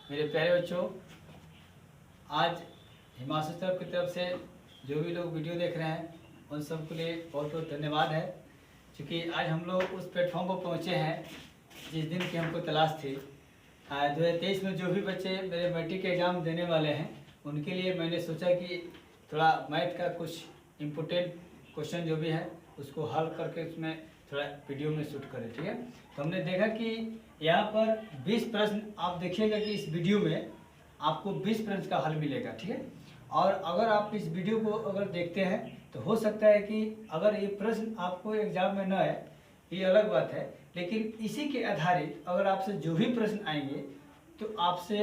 मेरे प्यारे बच्चों, आज हिमाचल सर की तरफ से जो भी लोग वीडियो देख रहे हैं उन सबके लिए बहुत बहुत धन्यवाद है, क्योंकि आज हम लोग उस प्लेटफॉर्म पर पहुंचे हैं जिस दिन की हमको तलाश थी। 2023 में जो भी बच्चे मेरे मैट्रिक एग्ज़ाम देने वाले हैं उनके लिए मैंने सोचा कि थोड़ा मैथ का कुछ इम्पोर्टेंट क्वेश्चन जो भी है उसको हल करके उसमें थोड़ा वीडियो में शूट करें। ठीक है, तो हमने देखा कि यहाँ पर 20 प्रश्न आप देखिएगा कि इस वीडियो में आपको 20 प्रश्न का हल मिलेगा। ठीक है, और अगर आप इस वीडियो को अगर देखते हैं तो हो सकता है कि अगर ये प्रश्न आपको एग्जाम में न आए, ये अलग बात है, लेकिन इसी के आधारित अगर आपसे जो भी प्रश्न आएंगे तो आपसे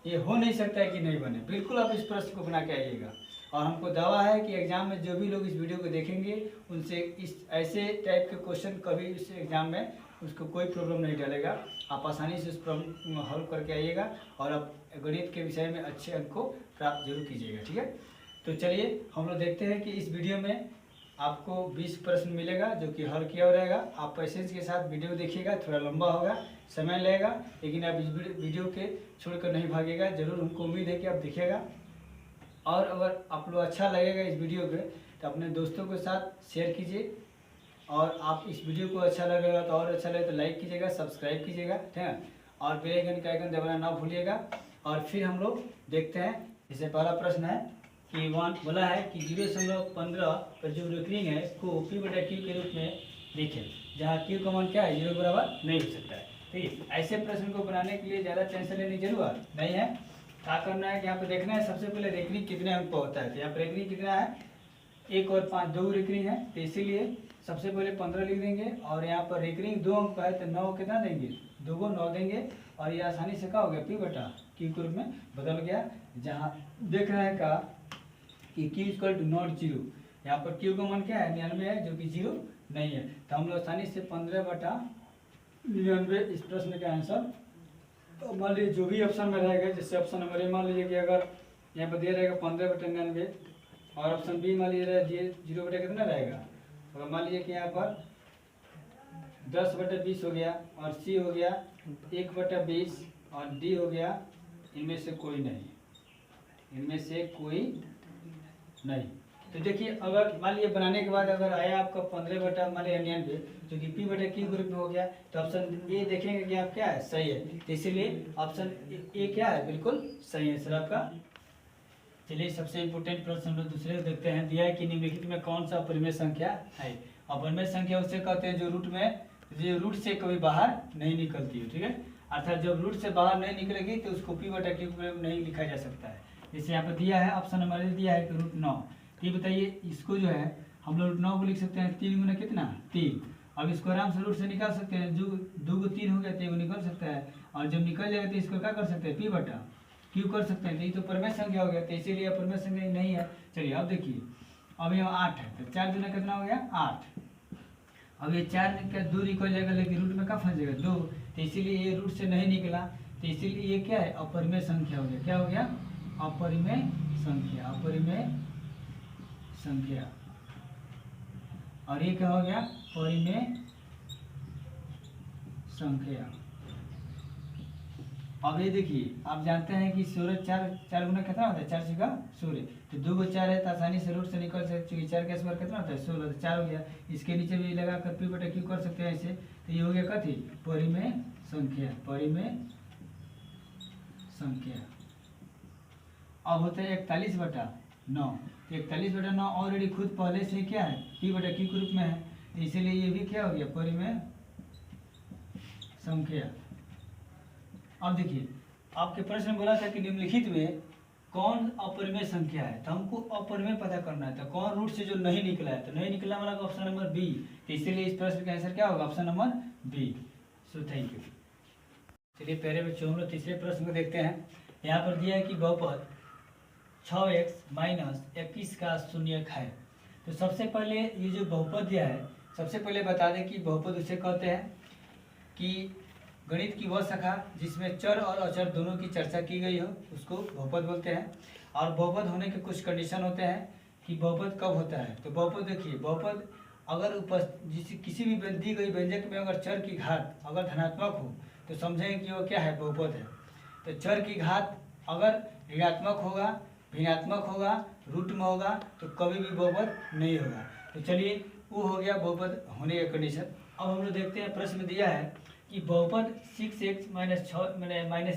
ये हो नहीं सकता है कि नहीं बने। बिल्कुल आप इस प्रश्न को बना के आइएगा, और हमको दावा है कि एग्जाम में जो भी लोग इस वीडियो को देखेंगे उनसे इस ऐसे टाइप के क्वेश्चन कभी इस एग्जाम में उसको कोई प्रॉब्लम नहीं डालेगा। आप आसानी से उस प्रॉब्लम हल करके आइएगा और आप गणित के विषय में अच्छे अंक को प्राप्त जरूर कीजिएगा। ठीक है, तो चलिए हम लोग देखते हैं कि इस वीडियो में आपको 20 प्रश्न मिलेगा जो कि हल किया रहेगा। आप पेशेंस के साथ वीडियो देखिएगा, थोड़ा लंबा होगा, समय लगेगा, लेकिन आप इस वीडियो के छोड़कर नहीं भागेगा। जरूर हमको उम्मीद है कि आप देखिएगा, और अगर आप लोग अच्छा लगेगा इस वीडियो पे तो अपने दोस्तों के साथ शेयर कीजिए, और आप इस वीडियो को अच्छा लगेगा तो और अच्छा लगे तो लाइक कीजिएगा, सब्सक्राइब कीजिएगा, ठीक है, और बेल आइकन का आइकन दबाना ना भूलिएगा। और फिर हम लोग देखते हैं। जैसे पहला प्रश्न है कि वन बोला है कि 0.15 पर जो रिकरिंग है को P/Q के रूप में लिखें, जहाँ Q का मान क्या है 0 के बराबर नहीं हो सकता है। ठीक है, ऐसे प्रश्न को बनाने के लिए ज़्यादा टेंशन लेने की जरूरत नहीं है। क्या करना है कि यहाँ पे देखना है सबसे पहले रेकरिंग कितने अंक का होता है। तो यहाँ पर रेकरिंग कितना है, 1 और 5 दो रेकरिंग है, तो इसीलिए सबसे पहले 15 लिख देंगे। और यहाँ पर रेकरिंग 2 अंक का है तो 9 कितना देंगे, 2 को 9 देंगे, और ये आसानी से क्या हो गया P/Q के रूप में बदल गया। जहाँ देख रहे हैं का कि Q = नॉट 0, यहाँ पर Q का मान क्या है 99 है, जो कि 0 नहीं है। तो हम लोग आसानी से 15/99 इस प्रश्न का आंसर। तो मान लीजिए जो भी ऑप्शन में रहेगा, जैसे ऑप्शन नंबर ए मान लीजिए कि अगर यहाँ पर दिया रहेगा 15/99, और ऑप्शन बी मान लीजिए 0 कितना रहेगा, तो मान लीजिए कि यहाँ पर 10/20 हो गया, और सी हो गया 1/20, और डी हो गया इनमें से कोई नहीं, इनमें से कोई नहीं। तो देखिए अगर मान लीजिए बनाने के बाद अगर आया आपका 15/99 जो कि P/Q ग्रुप में हो गया, तो ऑप्शन ए देखेंगे कि आप क्या है सही है, तो इसीलिए ऑप्शन ए क्या है बिल्कुल सही है सर आपका। चलिए सबसे इम्पोर्टेंट प्रश्न हम लोग दूसरे देखते हैं। दिया है कि निम्नलिखित में कौन सा अपरिमेय संख्या है। अपरिमेय संख्या उसे कहते हैं जो रूट से कभी बाहर नहीं निकलती है। ठीक है, अर्थात जब रूट से बाहर नहीं निकलेगी तो उसको P/Q में नहीं लिखा जा सकता है। जैसे यहाँ पर दिया है ऑप्शन नंबर दिया है कि √9, ये बताइए इसको जो है हम लोग √9 को लिख सकते हैं 3 गुना कितना 3। अब इसको आराम से रूट से निकाल सकते हैं, जो 2 को 3 हो गया 3 को निकल सकता है, और जब निकल जाएगा तो इसको क्या कर सकते हैं P/Q कर सकते हैं। तो ये तो परिमेय संख्या हो गया, तो इसीलिए अपरिमेय संख्या नहीं है। चलिए अब देखिए, अब यहाँ 8 है, तो 4 दूना कितना हो गया 8। अब ये 4 का 2 निकल जाएगा, लेकिन रूट में क्या फंस जाएगा 2, तो इसीलिए ये रूट से नहीं निकला, तो इसीलिए ये क्या है अपरिमेय संख्या हो गया। क्या हो गया अपरिमेय संख्या, अपरिमेय संख्या। और ये क्या हो गया परिमेय संख्या। अब ये देखिए आप जानते हैं कि 16 4 गुना कितना होता है 4 6 का 16, तो 2 को 4 है तो आसानी से रूट से निकल सकते। 4 के स्क्वायर कितना होता है 16, तो 4 हो गया। इसके नीचे भी लगा कर P/Q कर सकते हैं ऐसे, तो ये हो गया कथी परिमेय संख्या, परिमेय संख्या। अब होता है 41/9, तो 41/9 ऑलरेडी खुद पहले से क्या है P/Q के रूप में है, तो इसीलिए ये भी क्या हो गया परिमेय संख्या। अब देखिए आपके प्रश्न में बोला था कि निम्नलिखित में कौन अपरिमेय संख्या है, तो हमको अपरिमेय पता करना है। तो कौन रूट से जो नहीं निकला है, तो नहीं निकला वाला ऑप्शन नंबर बी, तो इसीलिए इस प्रश्न का आंसर क्या होगा option number B. So thank you. चलिए प्यारे बच्चों हम लोग तीसरे प्रश्न को देखते हैं। यहाँ पर दिया है कि बहुपद 6x - 21 का शून्यक है। तो सबसे पहले ये जो बहुपद दिया है, सबसे पहले बता दें कि बहुपद उसे कहते हैं कि गणित की वह शाखा जिसमें चर और अचर दोनों की चर्चा की गई हो उसको बहुपद बोलते हैं। और बहुपद होने के कुछ कंडीशन होते हैं कि बहुपद कब होता है। तो बहुपद देखिए, बहुपद अगर किसी भी दी गई व्यंजक में अगर चर की घात अगर धनात्मक हो तो समझेंगे कि वो क्या है बहुपद है। तो चर की घात अगर ऋणात्मक होगा, भिन्नात्मक होगा, रूट में होगा तो कभी भी बहुपद नहीं होगा। तो चलिए वो हो गया बहुपद होने का कंडीशन। अब हम लोग देखते हैं प्रश्न में दिया है कि बहुपद 6x माइनस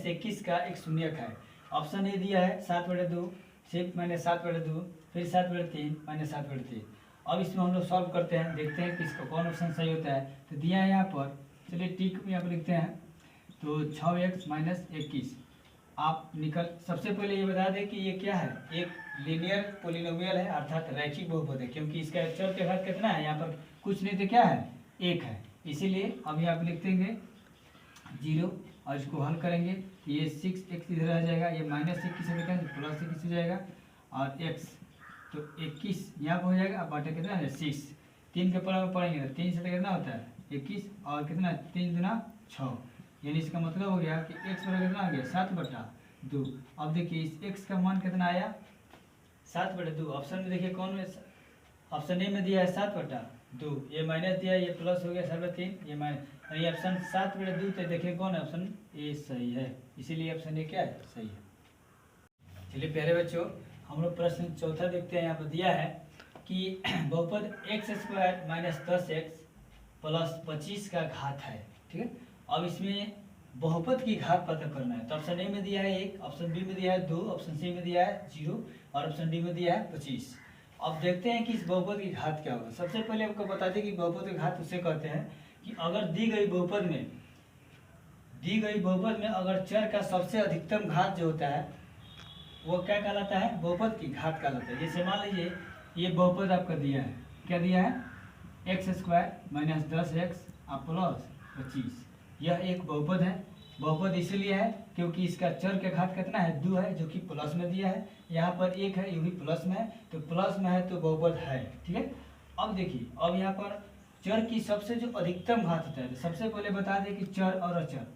21 का एक शून्यक है। ऑप्शन ए दिया है 7/2, 6 माइनस 7/2, फिर 7/3 माइनस 7/3। अब इसमें हम लोग सॉल्व करते हैं, देखते हैं कि इसका कौन ऑप्शन सही होता है। तो दिया है यहाँ पर, चलिए टिक यहाँ पर लिखते हैं। तो 6x माइनस 21 आप निकल, सबसे पहले ये बता दें कि ये क्या है, एक लीनियर पोलिनोमियल है अर्थात रैखिक बहुपद है, क्योंकि इसका चर के घात कितना है, यहाँ पर कुछ नहीं तो क्या है, 1 है। इसीलिए अब यहाँ पर लिख देंगे 0 और इसको हल करेंगे तो ये 6x इधर आ जाएगा, ये माइनस 21 से लेकर प्लस 21 हो जाएगा और x तो 21 यहाँ पर हो जाएगा। अब बाटे कितना है 6, 3 के पढ़ा में पढ़ेंगे तो 3 से कितना होता है 21 और कितना 3 गुना 6, यानी इसका मतलब हो गया कि x बराबर कितना आ गया 7/2। अब देखिए इस x का मान कितना आया 7/2। ऑप्शन में देखिए कौन में, ऑप्शन ए में दिया है 7/2, ये माइनस दिया है, ये प्लस हो गया 7/3, ये माइनस, यानी ऑप्शन 7/2 तो देखिए कौन है, ऑप्शन ए सही है। इसीलिए ऑप्शन ए क्या है, सही है। चलिए प्यारे बच्चों हम लोग प्रश्न चौथा देखते हैं। यहाँ पर दिया है कि बहुपद x² माइनस 10x प्लस 25 का घात है, ठीक है। अब इसमें बहुपद की घात पता करना है। तो ऑप्शन ए में दिया है 1, ऑप्शन बी में दिया है 2, ऑप्शन सी में दिया है 0 और ऑप्शन डी में दिया है 25। अब देखते हैं कि इस बहुपद की घात क्या होगा। सबसे पहले आपको बता दें कि बहुपद की घात उसे कहते हैं कि अगर दी गई बहुपद में अगर चर का सबसे अधिकतम घात जो होता है वो क्या कहलाता है, बहुपद की घात कहलाता है। जैसे मान लीजिए ये बहुपद आपका दिया है, क्या दिया है x² माइनस 10x प्लस 25, यह एक बहुपद है। बहुपद इसलिए है क्योंकि इसका चर का घात कितना है 2 है, जो कि प्लस में दिया है। यहाँ पर 1 है, ये भी प्लस में है, तो प्लस में है तो बहुपद है, ठीक है। अब देखिए अब यहाँ पर चर की सबसे जो अधिकतम घात होता है, तो सबसे पहले बता दें कि चर और अचर,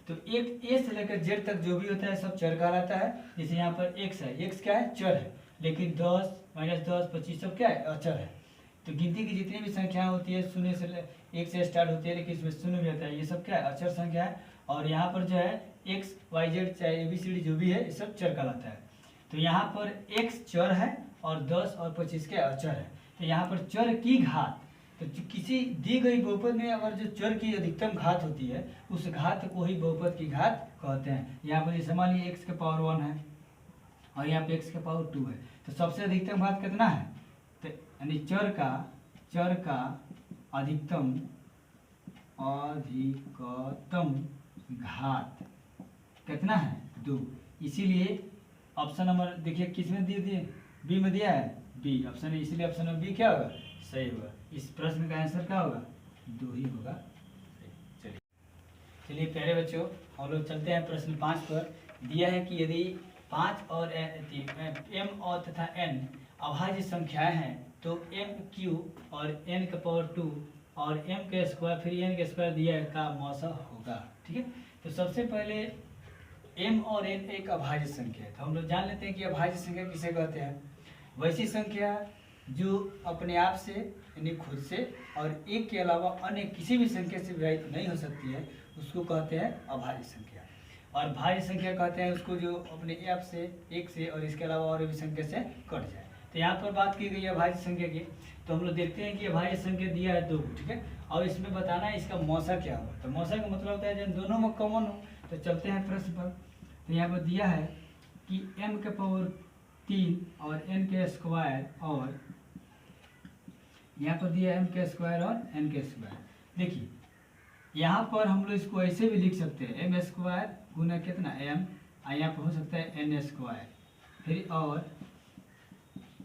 तो एक ए से लेकर जेड तक जो भी होता है सब चर कहलाता है। जैसे यहाँ पर x है, x क्या है चर है, लेकिन 10 माइनस 10 25 सब क्या है अचर है। तो गिनती की जितनी भी संख्या होती है शून्य से 1 से स्टार्ट होती है, लेकिन इसमें शून्य भी आता है, ये सब क्या है अचर संख्या है। और यहाँ पर जो है x y z चाहे ABCD जो भी है ये सब चर कहलाता है। तो यहाँ पर x चर है और 10 और 25 के अचर है। तो यहाँ पर चर की घात, तो किसी दी गई बहुपद में अगर जो चर की अधिकतम घात होती है उस घात को ही बहुपद की घात कहते हैं। यहाँ पर जैसे मान लीजिए x के पावर 1 है और यहाँ पे x के पावर 2 है, तो सबसे अधिकतम घात कितना है, तो यानी चर का अधिकतम घात कितना है 2। इसीलिए ऑप्शन नंबर देखिए किस में दिए बी में दिया है बी ऑप्शन है, इसीलिए ऑप्शन नंबर बी क्या होगा सही होगा। इस प्रश्न का आंसर क्या होगा 2 ही होगा। चलिए प्यारे बच्चों हम लोग चलते हैं प्रश्न 5 पर। दिया है कि यदि 5 और m और तथा n अभाज्य संख्याएं हैं तो m³ और n का पावर 2 और m के स्क्वायर फिर n के स्क्वायर दिया का मौसा होगा, ठीक है। तो सबसे पहले m और n एक अभाज्य संख्या है, तो हम लोग जान लेते हैं कि अभाज्य संख्या किसे कहते हैं। वैसी संख्या जो अपने आप से यानी खुद से और एक के अलावा अन्य किसी भी संख्या से विभाजित नहीं हो सकती है उसको कहते हैं अभाज्य संख्या। और भाज्य संख्या कहते हैं उसको जो अपने आप से एक से और इसके अलावा और भी संख्या से कट जाए। तो यहाँ पर बात की गई है अभाज्य संख्या की, तो हम लोग देखते हैं कि अभाज्य संख्या दिया है 2, ठीक है। और इसमें बताना है इसका मौसा क्या होगा। तो मौसा का मतलब होता है जब दोनों में कॉमन हो। तो चलते हैं प्रश्न पर। तो यहाँ पर दिया है कि m के पावर 3 और n के स्क्वायर और यहाँ पर दिया m के स्क्वायर और n के स्क्वायर। देखिए यहाँ पर हम लोग इसको ऐसे भी लिख सकते हैं m स्क्वायर गुना कितना m, यहाँ पर हो सकता है n स्क्वायर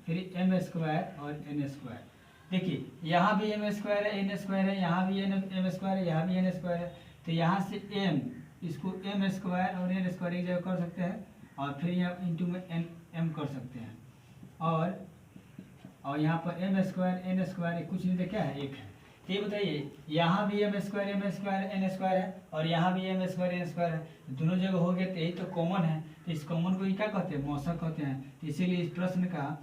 फिर m स्क्वायर और n स्क्वायर। देखिए यहाँ भी m स्क्वायर है n स्क्वायर है, यहाँ भी m स्क्वायर है, यहाँ भी n स्क्वायर है। तो यहाँ से m इसको m स्क्वायर और n स्क्वायर एक जगह कर सकते हैं और फिर यहाँ इंटू में m कर सकते हैं और यहाँ पर m स्क्वायर n स्क्वायर कुछ नहीं तो क्या है 1 है। तो ये बताइए यहाँ भी m स्क्वायर n स्क्वायर है और यहाँ भी m स्क्वायर n स्क्वायर है, दोनों जगह हो गया तो यही तो कॉमन है। तो इस कॉमन को क्या कहते हैं मौसा कहते हैं। तो इसीलिए इस प्रश्न का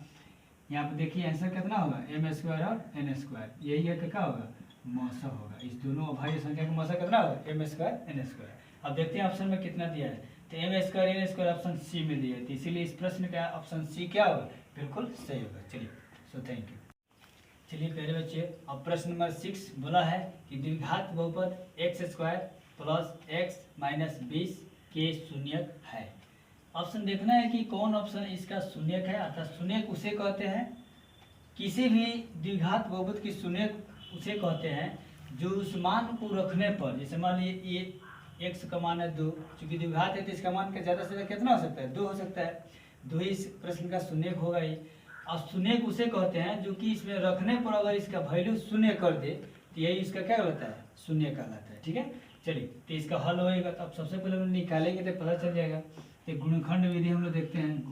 यहाँ पर देखिए आंसर कितना होगा m स्क्वायर और n स्क्वायर, यही है कि क्या होगा मौसा होगा। इस दोनों अभाज्य संख्या का मौसा कितना होगा m स्क्वायर n स्क्वायर। अब देखते हैं ऑप्शन में कितना दिया है। तो M square N square option C में दिया है, तो इसीलिए इस प्रश्न का ऑप्शन सी क्या होगा, बिल्कुल सही होगा। चलिए, सो थैंक यू। चलिए पहले बच्चे, अब प्रश्न नंबर 6 बोला है कि द्विघात बहुपद x square plus x minus 20 के शून्यक है। ऑप्शन देखना है कि कौन ऑप्शन इसका शून्यक है, अर्थात शून्यक उसे कहते हैं, किसी भी द्विघात बहुपद की शून्यक उसे कहते हैं जो उस मान को रखने पर, जैसे मान लीजिए ये x का मान है 2, चूंकि द्विघात है तो इसका मान का ज़्यादा से ज़्यादा कितना हो सकता है, 2 हो सकता है, 2 ही इस प्रश्न का शून्यक होगा ही। अब शून्यक उसे कहते हैं जो कि इसमें रखने पर अगर इसका वैल्यू शून्य कर दे तो यही इसका क्या कहलाता है, शून्य कहलाता है। ठीक है, चलिए तो इसका हल होएगा, तो अब सबसे पहले हम निकालेंगे तो पता चल जाएगा। तो गुणनखंड विधि हम लोग देखते हैं,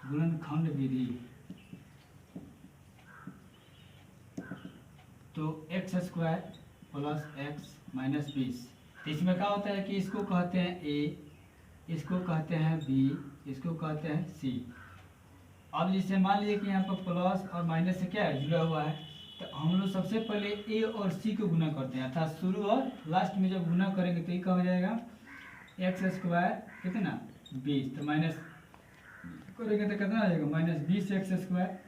गुणनखंड विधि। तो x square plus x minus 20, तो इसमें क्या होता है कि इसको कहते हैं ए, इसको कहते हैं बी, इसको कहते हैं सी। अब जैसे मान लीजिए कि यहाँ पर प्लस और माइनस से क्या है, जुड़ा हुआ है, तो हम लोग सबसे पहले ए और सी को गुना करते हैं, अर्थात शुरू और लास्ट में जब गुना करेंगे तो ये क्या हो जाएगा, एक्स स्क्वायर कितना 20, तो माइनस करेंगे तो कितना आ जाएगा, माइनस 20 एक्स स्क्वायर।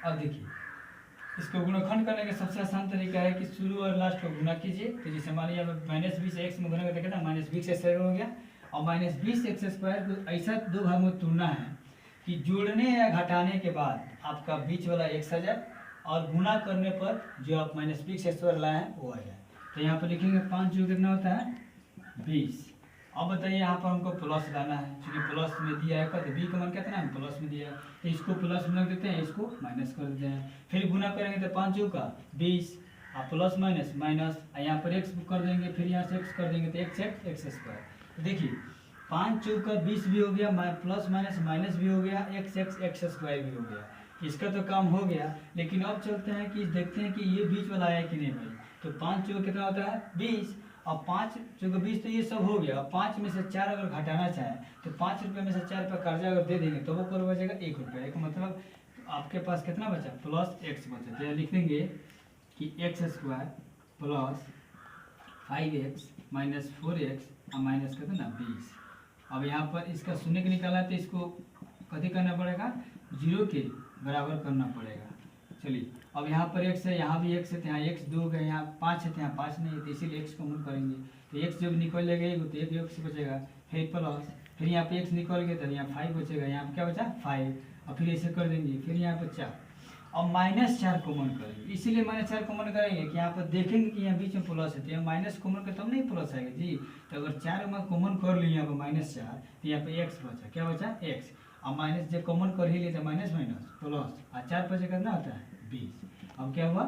अब देखिए इसको गुणनखंड करने का सबसे आसान तरीका है कि शुरू और लास्ट को गुना कीजिए। तो जैसे मान लीजिए माइनस 20 एक्स में गुना करते कितना, माइनस 20 स्क्वायर हो गया, और माइनस 20 एक्स स्क्वायर को ऐसा दो भाग में तोड़ना है कि जोड़ने या घटाने के बाद आपका बीच वाला एक्स आ जाए और गुना करने पर जो आप माइनस 20 स्क्वायर लाए हैं वो आ जाए। तो यहाँ पर लिखेंगे 5 जो कितना होता है 20। अब बताइए यहाँ पर हमको प्लस लाना है, क्योंकि प्लस में दिया है, तो बी का मान कितना है, प्लस में दिया है, तो इसको प्लस में रख देते हैं, इसको माइनस कर देते हैं। फिर गुना करेंगे तो 5 का 20 और प्लस माइनस माइनस, यहाँ पर एक्स कर देंगे, फिर यहाँ से एक्स कर देंगे तो एक्स एक्स स्क्वायर। तो देखिए 5 का 20 भी हो गया, प्लस माइनस माइनस भी हो गया, एक्स एक्स स्क्वायर भी हो गया, इसका तो काम हो गया। लेकिन अब चलते हैं कि देखते हैं कि ये बीच वाला आया कि नहीं भाई। तो 5 कितना होता है 20, और 5 चूँकि 20 तो ये सब हो गया, और 5 में से 4 अगर घटाना चाहे तो 5 रुपये में से 4 रुपये कर्जा अगर दे देंगे तो वो कर बचेगा 1 रुपया। एक मतलब आपके पास कितना बचा, प्लस एक्स बचा। तो लिख देंगे कि x square plus 5x minus 4x और माइनस कितना 20। अब यहाँ पर इसका शून्य के निकाला तो इसको कथी करना पड़ेगा, 0 के बराबर करना पड़ेगा। चलिए अब यहाँ पर x है, यहाँ भी x है, तो यहाँ x 2 गए, यहाँ 5 है तो यहाँ 5 नहीं है, तो इसीलिए x कॉमन करेंगे, तो x जब निकल जाएगा तो एक x बचेगा, फिर प्लस, फिर यहाँ पे x निकल गया तो यहाँ 5 बचेगा, यहाँ पे क्या बचा 5, और फिर ऐसे कर देंगे, फिर यहाँ पर 4 और माइनस 4 कॉमन करेंगे। इसीलिए माइनस 4 कॉमन करेंगे कि यहाँ पर देखेंगे कि यहाँ बीच में प्लस है, तो यहाँ माइनस कॉमन कर तब नहीं प्लस आएगा जी। तो अगर 4 में कॉमन कर लिए यहाँ पर -4, तो यहाँ पे x बचा, क्या बचा x, और माइनस जब कॉमन कर ही लिए तो माइनस माइनस प्लस, और 4 पर कितना होता है 20। अब क्या हुआ,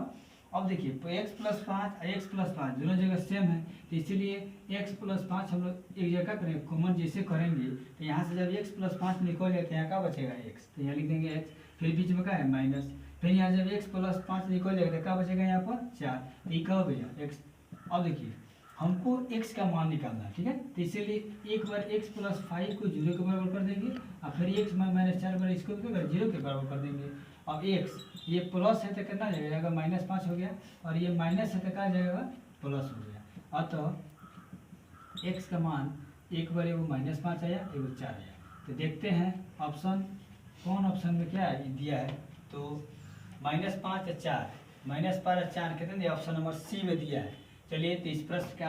अब देखिए x प्लस 5 x प्लस 5 दोनों जगह सेम है, तो इसीलिए x प्लस 5 हम लोग एक जगह करेंगे, कॉमन जैसे करेंगे तो यहाँ से जब x प्लस 5 निकल जाए तो यहाँ क्या बचेगा x, तो यहाँ लिख देंगे x, फिर बीच में क्या है माइनस, फिर यहाँ जब x प्लस 5 निकल जाएगा तो क्या बचेगा यहाँ पर 4, ये क्या हो गया x। अब देखिए हमको x का मान निकालना है, ठीक है, तो इसीलिए एक बार x प्लस 5 को 0 के बराबर कर देंगे, और फिर x माइनस 4 बार इसको 0 के बराबर कर देंगे। अब x ये प्लस है तो कितना जाएगा, -5 हो गया, और ये माइनस है तो क्या जाएगा प्लस हो गया। अतः x का मान एक बार एगो -5 आया, एगो 4 आया। तो देखते हैं ऑप्शन कौन ऑप्शन में क्या है दिया है, तो -5 या 4, -5 या 4 कितने दिया, ऑप्शन नंबर सी में दिया है। चलिए तो इस प्रश्न का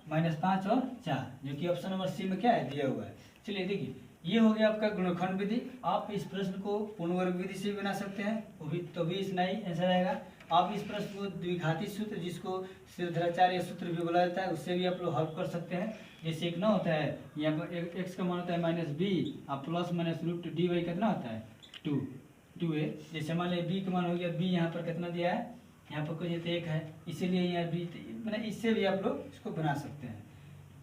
-5 और 4 जो कि ऑप्शन नंबर सी में क्या है दिया हुआ है। चलिए देखिए ये हो गया आपका गुणनखंड विधि। आप इस प्रश्न को पूर्णवर्ग विधि से भी बना सकते हैं, वो भी तो भी इतना ही आंसर आएगा। आप इस प्रश्न को द्विघाती सूत्र जिसको सिद्धाचार्य सूत्र भी बोला जाता है उससे भी आप लोग हल कर सकते हैं। जैसे एक ना होता है यहाँ पर x का मान होता है -b और प्लस माइनस √dy कितना होता है 2a। जैसे मान लीजिए b का मान हो गया, b यहाँ पर कितना दिया है, यहाँ पर कोई तो 1 है, इसीलिए यहाँ b, मैंने इससे भी आप लोग इसको बना सकते हैं।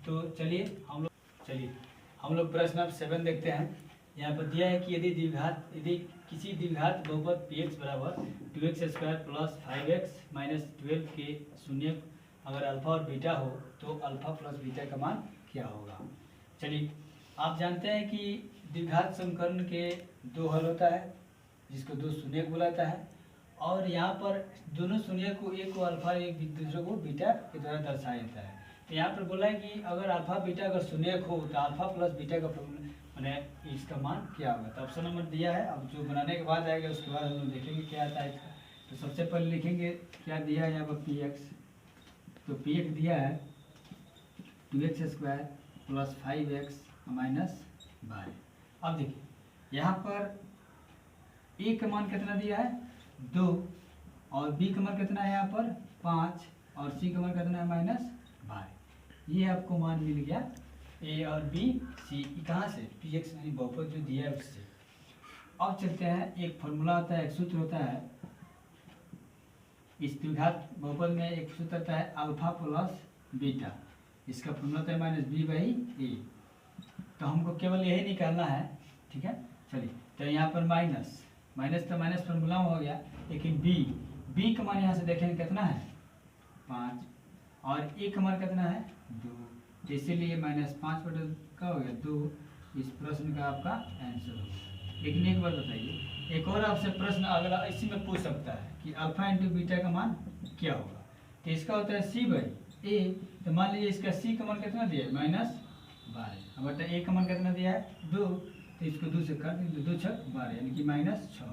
तो चलिए हम लोग प्रश्न नंबर 7 देखते हैं। यहाँ पर दिया है कि यदि किसी द्विघात बहुपद px बराबर 2x² प्लस 5x माइनस 12 के शून्य अगर अल्फा और बीटा हो तो अल्फा प्लस बीटा का मान क्या होगा। चलिए आप जानते हैं कि द्विघात समीकरण के 2 हल होता है जिसको 2 शून्य बुलाता है, और यहाँ पर दोनों शून्य को एक को अल्फा एक दूसरे को बीटा के द्वारा दर्शाया जाता है। तो यहाँ पर बोला है कि अगर अल्फा बीटा अगर शून्य हो तो अल्फा प्लस बीटा का फॉर्मूला मैंने इसका मान क्या होगा। तो ऑप्शन नंबर दिया है। अब जो बनाने के बाद आएगा उसके बाद हम लोग देखेंगे क्या आता है इसका। तो सबसे पहले लिखेंगे क्या दिया है यहाँ पर पी एक्स। तो पी एक्स दिया है 2x² plus 5x minus Y. अब देखिए यहाँ पर ए का मान कितना दिया है 2 और बी का मान कितना है यहाँ पर 5 और सी का मान कितना है माइनस वाई। ये आपको मान मिल गया ए और बी सी कहाँ से पी एक्स यानी बहुपद जो दिया है उससे। अब चलते हैं एक फॉर्मूला होता है एक सूत्र होता है इस द्विघात बहुपद में एक सूत्र होता है अल्फा प्लस बीटा। इसका फॉर्मूला होता है माइनस बी बाई ए। तो हमको केवल यही निकालना है ठीक है। चलिए तो यहाँ पर माइनस तो माइनस फॉर्मूला हो गया लेकिन बी का मान यहाँ से देखेंगे कितना है 5 और ए का मान कितना है 2। तो इसीलिए -5 बटे का हो गया 2। इस प्रश्न का आपका आंसर होगा। लेकिन एक बार बताइए एक और आपसे प्रश्न अगला इसी में पूछ सकता है कि अल्फा इंटू बीटा का मान क्या होगा। तो इसका होता है सी बाई ए। तो मान लीजिए इसका सी का मान कितना दिया है -12 बटा ए का मान कितना दिया है 2। तो इसको 2 से काट देंगे 2 6 12 यानी कि -6।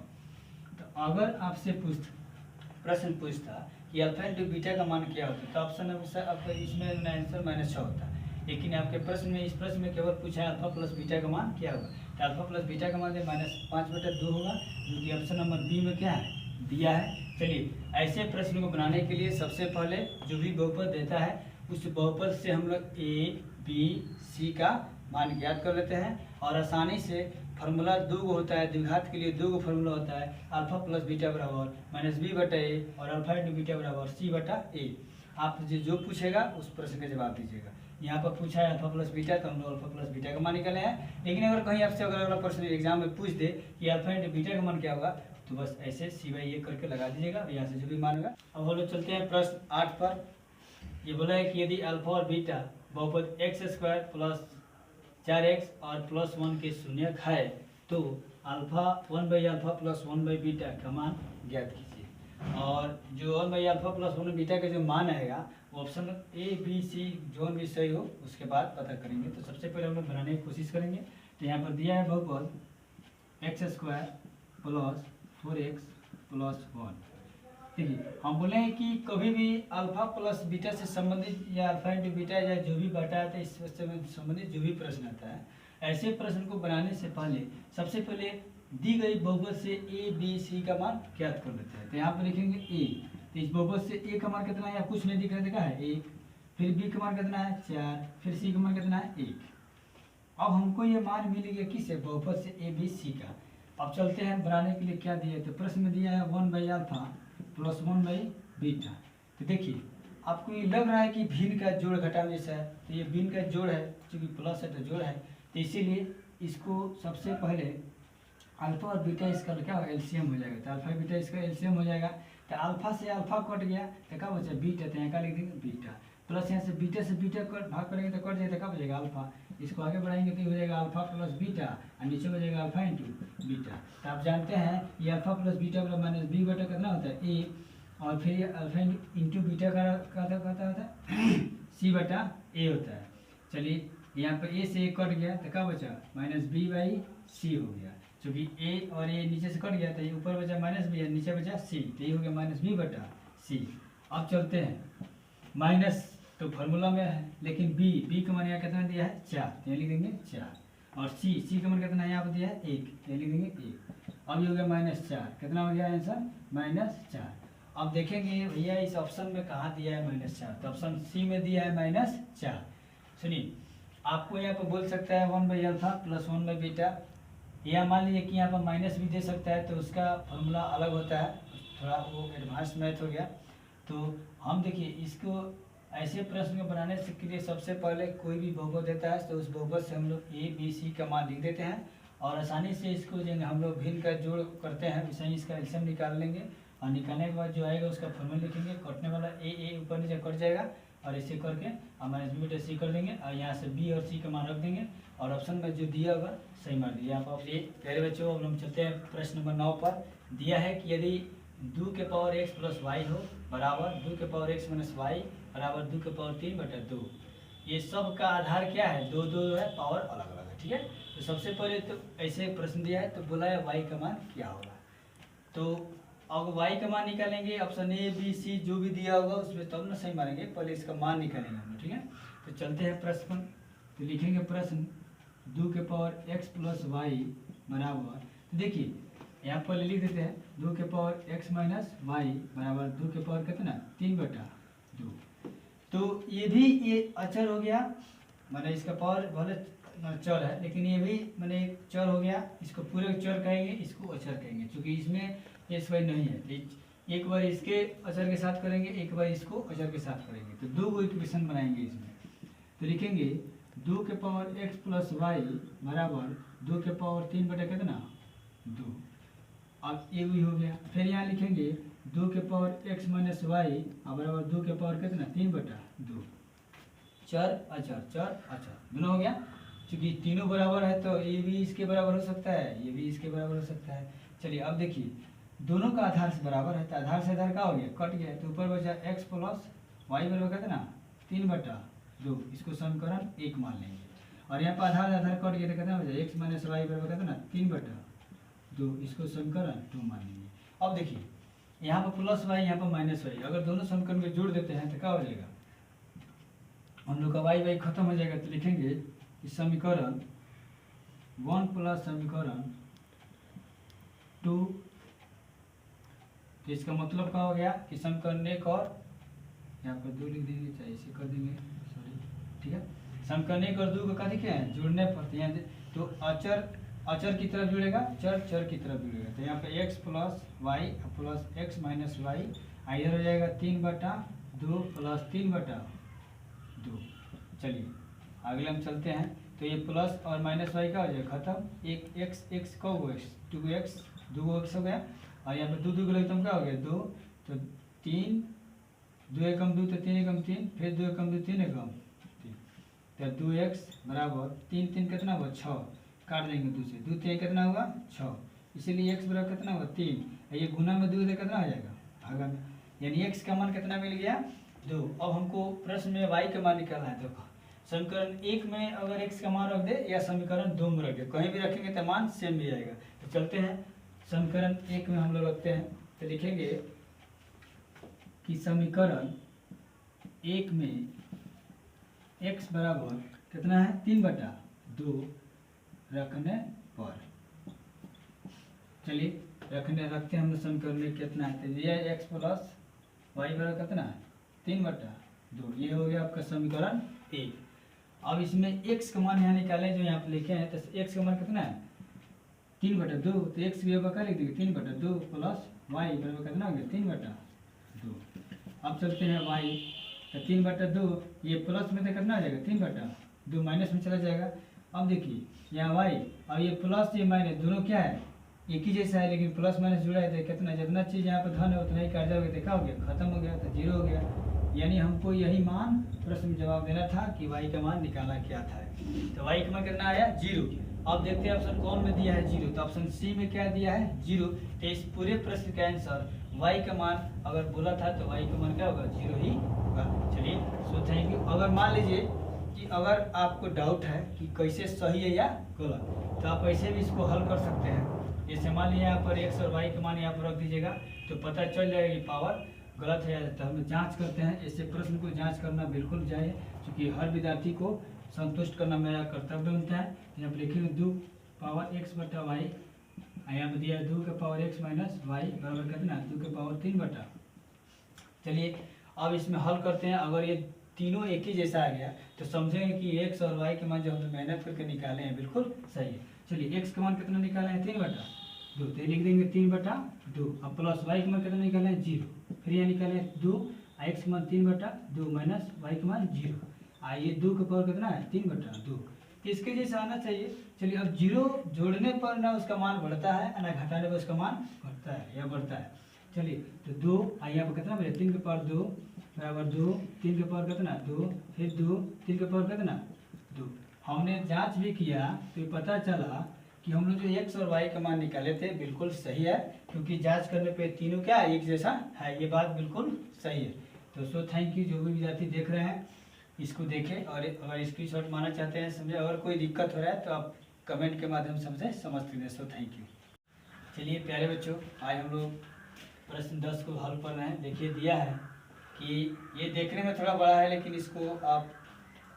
तो अगर आपसे प्रश्न पूछता कि अल्फा इंटू बीटा का मान क्या होता है तो ऑप्शन आपका इसमें आंसर -6 होता है। लेकिन आपके प्रश्न में इस प्रश्न में केवल पूछा है अल्फा प्लस बीटा का मान क्या होगा। तो अल्फा प्लस बीटा का मान -5 बटे 2 होगा जो कि ऑप्शन नंबर बी में क्या है दिया है। चलिए ऐसे प्रश्न को बनाने के लिए सबसे पहले जो भी बहुपद देता है उस बहुपद से हम लोग ए बी सी का मान ज्ञात कर लेते हैं और आसानी से फार्मूला 2 होता है द्विघात के लिए 2 फार्मूला होता है अल्फा प्लस बीटा बराबर -b बटा ए और अल्फा इंटू बीटा बराबर c बटा ए। आप जो पूछेगा उस प्रश्न का जवाब दीजिएगा। यहाँ पर पूछा है अल्फा प्लस बीटा तो हम लोग अल्फा प्लस बीटा का मान निकाले हैं। लेकिन अगर कहीं आपसे अगर अगला प्रश्न एग्जाम में पूछ दे कि अल्फा इंटू बीटा का मान क्या होगा तो बस ऐसे c/a करके लगा दीजिएगा यहाँ से जो भी मान होगा। अब हम लोग चलते हैं प्रश्न 8 पर। ये बोला है कि यदि अल्फा और बीटा बहुपद x² प्लस 4x और +1 के शून्यक है तो अल्फा 1/अल्फा प्लस 1/बीटा का मान ज्ञात कीजिए। और जो 1/अल्फा प्लस 1 बीटा का जो मान आएगा वो ऑप्शन ए बी सी जोन भी सही हो उसके बाद पता करेंगे। तो सबसे पहले हम लोग बनाने की कोशिश करेंगे। तो यहाँ पर दिया है बहुपद x² प्लस 4x प्लस 1। देखिए हम बोले हैं कि कभी भी अल्फा प्लस बीटा से संबंधित या अल्फा इंटू बीटा या जो भी बाटा आता है इससे संबंधित जो भी प्रश्न आता है ऐसे प्रश्न को बनाने से पहले सबसे पहले दी गई बहुपद से ए बी सी का मान ज्ञात कर लेते हैं। तो यहाँ पर लिखेंगे ए। तो इस बहुपद से ए का मान कितना है या कुछ नहीं दिख रहा देखा है 1, फिर बी का मान कितना है 4, फिर सी का मान कितना है 1। अब हमको ये मान मिल गया किससे बहुपद से ए बी सी का। अब चलते हैं बनाने के लिए क्या दिया। तो प्रश्न में दिया है 1/अल्फा प्लस 1/बीटा। तो देखिए आपको ये लग रहा है कि भिन्न का जोड़ घटाव जैसा है। तो ये भिन्न का जोड़ है क्योंकि प्लस है तो जोड़ है। तो इसीलिए इसको सबसे पहले अल्फा और बीटा इसका क्या होगा एलसीएम हो जाएगा। तो अल्फा बीटा इसका एलसीएम हो जाएगा। तो अल्फा से अल्फा कट गया तो क्या बचा बीटा। तो यहाँ का लिख देंगे बीटा प्लस यहाँ से बीटा कट भाग करेंगे तो कट जाएगा तो क्या बचेगा अल्फा। इसको आगे बढ़ाएंगे तो हो जाएगा अल्फा प्लस बीटा और नीचे हो जाएगा अल्फा इंटू बीटा। तो आप जानते हैं ये अल्फा प्लस बीटा बराबर -b बटा कितना होता है ए और फिर ये अल्फा इंटू बीटा का होता है c बटा ए होता है। चलिए यहाँ पर ए से ए कट गया तो क्या बचा -b/c हो गया। चूँकि ए और ए नीचे से कट गया तो ये ऊपर बचा -b और नीचे बचा c। तो ये हो गया -b बटा c। अब चलते हैं माइनस तो फार्मूला में है लेकिन b का मान यहाँ कितना दिया है 4। तो लिख देंगे 4 और c का मान कितना यहाँ पर दिया है 1। तो लिख देंगे 1। अब ये हो गया -4 कितना हो गया आंसर -4। अब देखेंगे भैया इस ऑप्शन में कहाँ दिया है -4। तो ऑप्शन सी में दिया है -4। सुनिए आपको यहाँ पर बोल सकता है 1/अल्फा प्लस 1/बीटा या मान लीजिए कि यहाँ पर माइनस भी दे सकता है तो उसका फॉर्मूला अलग होता है थोड़ा वो एडवांस मैथ हो गया। तो हम देखिए इसको ऐसे प्रश्न को बनाने से के लिए सबसे पहले कोई भी बहुपद देता है तो उस बहुपद से हम लोग ए बी सी का मान लिख देते हैं और आसानी से इसको जो हम लोग भिन्न का जोड़ करते हैं वैसे ही इसका एलसीएम निकाल लेंगे और निकालने के बाद जो आएगा उसका फॉर्मूला लिखेंगे। कटने वाला ए ऊपर नीचे कट जाएगा और ऐसे करके और -b बटा c कर देंगे और यहाँ से b और c का मान रख देंगे और ऑप्शन में जो दिया होगा सही मान दिया। यहाँ पर प्यारे बच्चों अब हम चलते हैं प्रश्न नंबर 9 पर। दिया है कि यदि 2 के पावर x प्लस वाई हो बराबर 2 के पावर x माइनस वाई बराबर 2 के पावर 3 बटा 2 ये सब का आधार क्या है, दो दो है, पावर अलग अलग है, ठीक है। तो सबसे पहले तो ऐसे प्रश्न दिया है तो बोला है y का मान क्या होगा। तो अब y का मान निकालेंगे, ऑप्शन ए बी सी जो भी दिया होगा उसमें तब ना सही मानेंगे, पहले इसका मान निकालेंगे हम लोग, ठीक है। तो चलते हैं प्रश्न, तो लिखेंगे प्रश्न 2 के पावर x प्लस वाई बराबर, तो देखिए यहाँ पर लिख देते हैं 2 के पावर x माइनस वाई बराबर 2 के पावर कितना 3/2। तो ये अचर हो गया, माने इसका पावर भले चर है लेकिन ये भी माने एक चर हो गया, इसको पूरे चर कहेंगे, इसको अचर कहेंगे, क्योंकि इसमें एस वाई नहीं है। एक बार इसके अचर के साथ करेंगे, एक बार इसको अचर के साथ करेंगे, तो दो को इक्वेशन बनाएंगे इसमें। तो लिखेंगे 2 के पावर x प्लस वाई बराबर 2 के पावर 3 कितना 2। अब ये भी हो गया, फिर यहाँ लिखेंगे 2 के पावर x माइनस वाई बराबर 2 के पावर कितना 3/2। चर अचर दोनों हो गया, क्योंकि तीनों बराबर है तो ये भी इसके बराबर हो सकता है, ये भी इसके बराबर हो सकता है। चलिए अब देखिए दोनों का आधार से बराबर है, तो आधार से आधार का हो गया कट गया, तो ऊपर बचा x प्लस वाई बराबर कितना 3/2, इसको समीकरण 1 मान लेंगे। और यहाँ पर आधार आधार कट गया तो कितना बचा x माइनस वाई बराबर कितना 3/2, इसको समीकरण 2 मान लेंगे। अब देखिए यहाँ पर प्लस वाई, यहाँ पर माइनस वाई, अगर दोनों समीकरण को जोड़ देते हैं तो क्या हो जाएगा, हम लोग का वाई वाई खत्म हो जाएगा। तो लिखेंगे कि समीकरण 1 प्लस समीकरण 2, तो इसका मतलब क्या हो गया कि समीकरण 1 और यहाँ पर 2 लिख देंगे, चाहे इसे कर देंगे, सॉरी, ठीक है। समीकरण 1 और 2 को क्या लिखे हैं जोड़ने पर, तो अचर की तरफ जुड़ेगा, चर की तरफ जुड़ेगा, तो यहाँ पे x plus y plus x minus y, इधर हो जाएगा 3/2 प्लस 3/2। चलिए अगले हम चलते हैं, तो ये प्लस और माइनस वाई का हो जाएगा खत्म, एक x को x 2x 2x हो गया, और यहाँ पे 2 2 को क्या हो गया 2, तो 3 2 एकम 2 तो 3 एकम 3, फिर 2 एकम 2 3 एकम 3, तो 2x बराबर 3 3 कितना हुआ 6, काट देंगे 2 से, 2 3 कितना होगा 6, इसीलिए x बराबर कितना होगा 3, ये गुना में 2 से कितना हो जाएगा भागा में, यानी x का मान कितना मिल गया 2। अब हमको प्रश्न में y का मान निकालना है। देखो समीकरण 1 में अगर x का मान रख दे या समीकरण 2 में रख दे, कहीं भी रखेंगे तो मान सेम भी आएगा। तो चलते हैं समीकरण 1 में हम लोग रखते हैं, तो लिखेंगे कि समीकरण 1 में x बराबर कितना है 3/2 रखने पर, चलिए रखते हैं हम समीकरण में कितना है, तो ये x प्लस वाई बराबर कितना है 3/2, ये हो गया आपका समीकरण 1। अब इसमें x का मान यहाँ निकालें जो यहाँ पे लिखे हैं, तो x का मान कितना है 3/2, तो x भी होगा क्या लिख देंगे 3/2 प्लस वाई बराबर कितना हो गया 3/2। अब चलते हैं y, तो 3/2 ये प्लस में तो कितना आ जाएगा 3/2, माइनस में चला जाएगा। अब देखिए यहाँ y और ये प्लस ये माइनस दोनों क्या है एक ही जैसा है, लेकिन प्लस माइनस जुड़ा है, तो कितना जितना चीज़ यहाँ पर धन है उतना ही काट जाओगे, देखा हो गया खत्म हो गया, तो 0 हो गया। यानी हमको यही मान प्रश्न में जवाब देना था कि y का मान निकालना क्या था, तो y का मान कितना आया 0। अब देखते हैं ऑप्शन कौन में दिया है 0, तो ऑप्शन सी में क्या दिया है 0, तो इस पूरे प्रश्न का आंसर y का मान अगर बोला था तो y का मान क्या होगा 0 ही होगा। चलिए सो थैंक यू। अगर मान लीजिए कि अगर आपको डाउट है कि कैसे सही है या गलत, तो आप ऐसे भी इसको हल कर सकते हैं। जैसे मान लीजिए यहाँ पर x और y का मान यहाँ पर रख दीजिएगा तो पता चल जाएगा कि पावर गलत है, तो हम जांच करते हैं। ऐसे प्रश्न को जांच करना बिल्कुल चाहिए, क्योंकि हर विद्यार्थी को संतुष्ट करना मेरा कर्तव्य होता है। यहाँ पर लिखेंगे 2 पावर x/y, यहाँ पर दिया है 2 के पावर x माइनस वाई बराबर कितना 2 के पावर 3/। चलिए अब इसमें हल करते हैं। अगर ये तीनों एक ही जैसा आ गया तो समझेंगे कि x और y के मान जो हमने मेहनत करके निकाले हैं बिल्कुल सही है। चलिए x का मान कितना निकाले हैं 3/2, तो लिख देंगे 3/2। अब प्लस y का मान कितना निकाले हैं 0, फिर यहाँ निकाले 2, x का मान 3/2 माइनस y का मान 0, ये 2 का पावर कितना है 3/2, इसके जैसा आना चाहिए। चलिए अब 0 जोड़ने पर ना उसका मान बढ़ता है ना घटाने पर उसका मान घटता है या बढ़ता है। चलिए तो 2 यहाँ पर कितना बचे 3 के पावर 2 बराबर 2, 3 के पावर कितना 2, फिर 2 3 के पावर कितना 2। हमने जांच भी किया तो पता चला कि हम लोग जो x और y का मान निकाले थे बिल्कुल सही है, क्योंकि जांच करने पे तीनों क्या एक जैसा है, ये बात बिल्कुल सही है। तो सो थैंक यू जो भी विद्यार्थी देख रहे हैं, इसको देखें और अगर स्क्रीनशॉट मारना चाहते हैं समझे। अगर कोई दिक्कत हो रहा है तो आप कमेंट के माध्यम से हमसे समझ सकते हैं। सो थैंक यू। चलिए प्यारे बच्चों, आज हम लोग प्रश्न 10 को हल कर रहे हैं। देखिए दिया है कि ये देखने में थोड़ा बड़ा है लेकिन इसको आप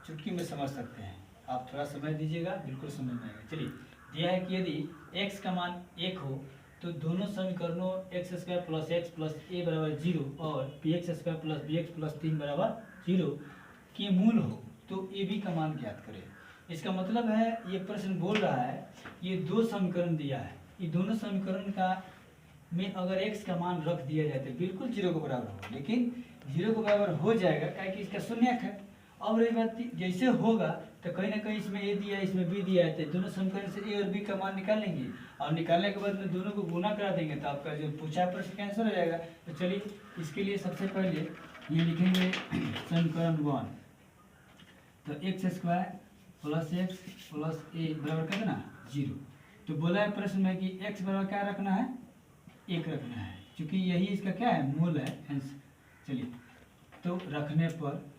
चुटकी में समझ सकते हैं। आप थोड़ा समझ दीजिएगा, बिल्कुल समझ में आएगा। चलिए दिया है कि यदि x का मान 1 हो तो दोनों समीकरणों x square plus x plus a बराबर 0 और bx square plus bx plus 3 बराबर 0 के मूल हो तो ए बी का मान ज्ञात करें। इसका मतलब है ये प्रश्न बोल रहा है ये दो समीकरण दिया है, ये दोनों समीकरण का में अगर x का मान रख दिया जाए तो बिल्कुल 0 के बराबर हो, लेकिन 0 के बराबर हो जाएगा क्या कि इसका शून्यक है। अब रही बात जैसे होगा तो कहीं ना कहीं इसमें ए दिया है इसमें बी दिया है, तो दोनों समीकरण से ए और बी का मान निकालेंगे और निकालने के बाद में दोनों को गुना करा देंगे तो आपका जो पूछा प्रश्न कैंसिल हो जाएगा। तो चलिए इसके लिए सबसे पहले ये लिखेंगे समीकरण 1, तो x square plus x plus a बराबर कितना 0। तो बोला है प्रश्न में कि एक्स बराबर क्या रखना है 1 रखना है, क्योंकि यही इसका क्या है मूल है आंसर। चलिए तो रखने पर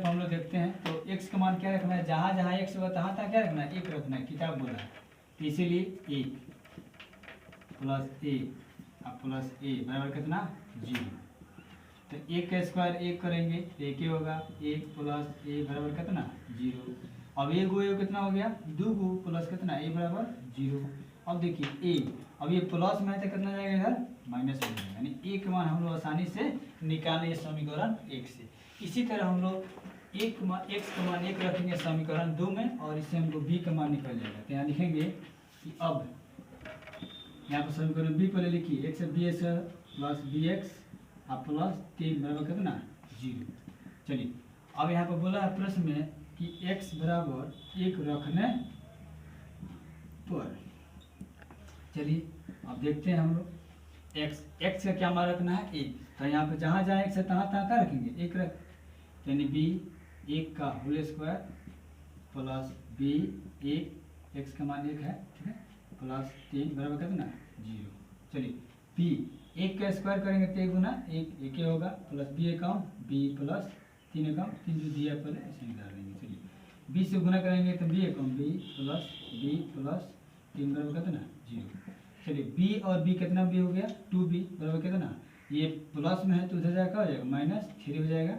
हम लोग देखते हैं तो x का मान क्या रखना है, जहाँ जहाँ x होगा तहाँ तहाँ क्या रखना है 1 रखना है, किताब बोला है। तो इसीलिए 1 प्लस ए प्लस ए बराबर कितना 0। तो 1 का स्क्वायर 1 करेंगे तो 1 ही होगा, 1 प्लस ए बराबर कितना 0। अब ए गो कितना हो गया 2 गो प्लस कितना ए बराबर 0। अब देखिए ए, अब ये प्लस में है तो कितना जाएगा इधर माइनस हो जाएगा, यानी ए का मान हम लोग आसानी से निकालेंगे समीकरण 1 से। इसी तरह हम लोग एक्स का मान 1 रखेंगे समीकरण 2 में और इससे हमको बी का मान निकल जाएगा। तो यहाँ लिखेंगे कि अब यहाँ पर समीकरण बी पहले लिखिए x b x plus b x plus 3 बराबर कितना 0। चलिए अब यहाँ पर बोला है प्रश्न में कि x बराबर 1 रखने पर, चलिए अब देखते हैं हम लोग x का क्या मान रखना है 1। तो यहाँ पर जहाँ जहाँ x है तहाँ तहाँ क्या रखेंगे 1 रख, यानी b 1 का whole square plus b 1 x का मान 1 है, ठीक है, प्लस 3 बराबर कितना 0। चलिए b 1 का स्क्वायर करेंगे तो 1 गुना 1 1 होगा plus b account b plus 3 account 3 जो दिया पहले ऐसे निकाल देंगे। चलिए b से गुना करेंगे तो b एकाउंट b प्लस 3 बराबर कितना 0। चलिए b और b कितना b हो गया 2b बराबर कितना, ये प्लस में है तो उधर जाकर हो जाएगा -3 हो जाएगा,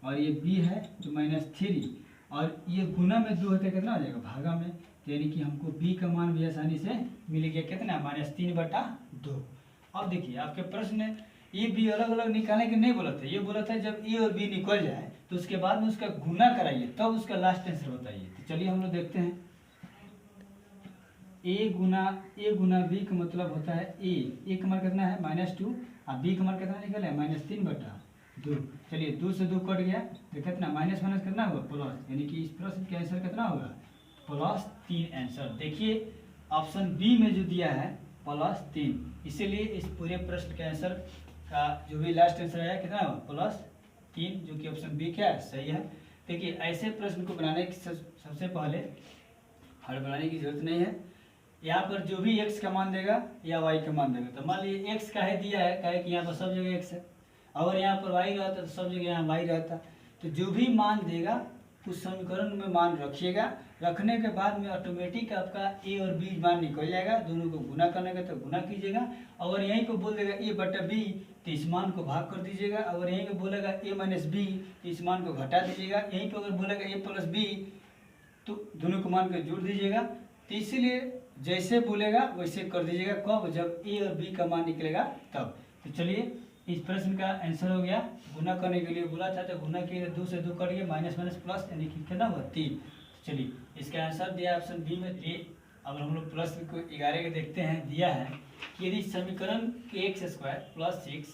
और ये b है तो -3 और ये गुना में 2 होते कितना हो जाएगा भागा में, यानी कि हमको b का मान भी आसानी से मिल गया कितना -3/2। अब देखिए आपके प्रश्न में ए बी अलग अलग निकालने के नहीं बोला था, ये बोला था जब ए और बी निकल जाए तो उसके बाद में उसका गुना कराइए तब उसका लास्ट आंसर बताइए। तो चलिए हम लोग देखते हैं ए गुना बी का मतलब होता है ए का मान कितना है -2 और बी का मान कितना निकला है -3/2। चलिए 2 से 2 कट गया तो कितना माइनस कितना होगा प्लस, यानी कि इस प्रश्न का आंसर कितना होगा +3 आंसर। देखिए ऑप्शन बी में जो दिया है +3, इसीलिए इस पूरे प्रश्न के आंसर का जो भी लास्ट आंसर आया कितना होगा +3, जो कि ऑप्शन बी क्या है सही है। देखिए ऐसे प्रश्न को बनाने की सबसे पहले हल बनाने की जरूरत नहीं है। यहाँ पर जो भी x का मान देगा या y का मान देगा, तो मान लीजिए x का है दिया है कहे कि यहाँ पर सब जगह x है, अगर यहाँ पर y रहता तो सब जगह यहाँ y रहता, तो जो भी मान देगा उस समीकरण में मान रखिएगा। रखने के बाद में ऑटोमेटिक आपका a और b मान निकल जाएगा, दोनों को गुना करने का तो गुना कीजिएगा। अगर यहीं पर बोल देगा a/b तो इस मान को भाग कर दीजिएगा, अगर यहीं पर बोलेगा a-b तो इस मान को घटा दीजिएगा, यहीं पर अगर बोलेगा a+b तो दोनों को मान को जोड़ दीजिएगा। तो इसीलिए जैसे बोलेगा वैसे कर दीजिएगा, कब जब ए और बी का मान निकलेगा तब। तो चलिए इस प्रश्न का आंसर हो गया। गुना करने के लिए बोला था तो गुना किए 2 से 2 कट गया माइनस प्लस, यानी कि कितना हुआ 3। चलिए इसका आंसर दिया ऑप्शन बी में 3। अब हम लोग प्रश्न को 11 के देखते हैं। दिया है कि यदि समीकरण x² + 6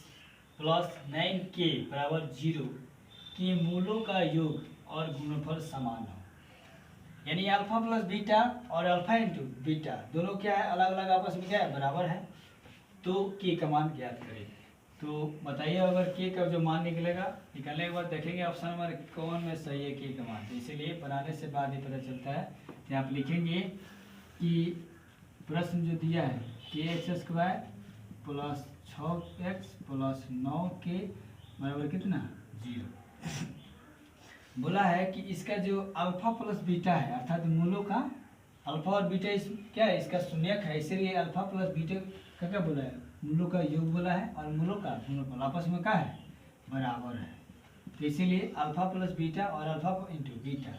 + 9k बराबर 0 के मूलों का योग और गुणनफल समान हो, यानी अल्फा प्लस बीटा और अल्फा इंटू बीटा दोनों क्या है अलग अलग आपस में क्या है बराबर है, तो के का मान ज्ञात करें। तो बताइए अगर के का जो मान निकलेगा, निकलने के बाद देखेंगे ऑप्शन नंबर कौन में सही है के का मान। तो इसीलिए बनाने से बाद ही पता चलता है। तो आप लिखेंगे कि प्रश्न जो दिया है kx² + 6x + 9k बराबर कितना 0। बोला है कि इसका जो अल्फा प्लस बीटा है अर्थात मूलों का अल्फा और बीटा इस क्या है इसका शून्यक है, इसीलिए अल्फा प्लस बीटा का क्या बोला है मूलों का योग बोला है और मूलों का गुणनफल आपस में क्या है बराबर है। तो इसीलिए अल्फा प्लस बीटा और अल्फा इंटू बीटा,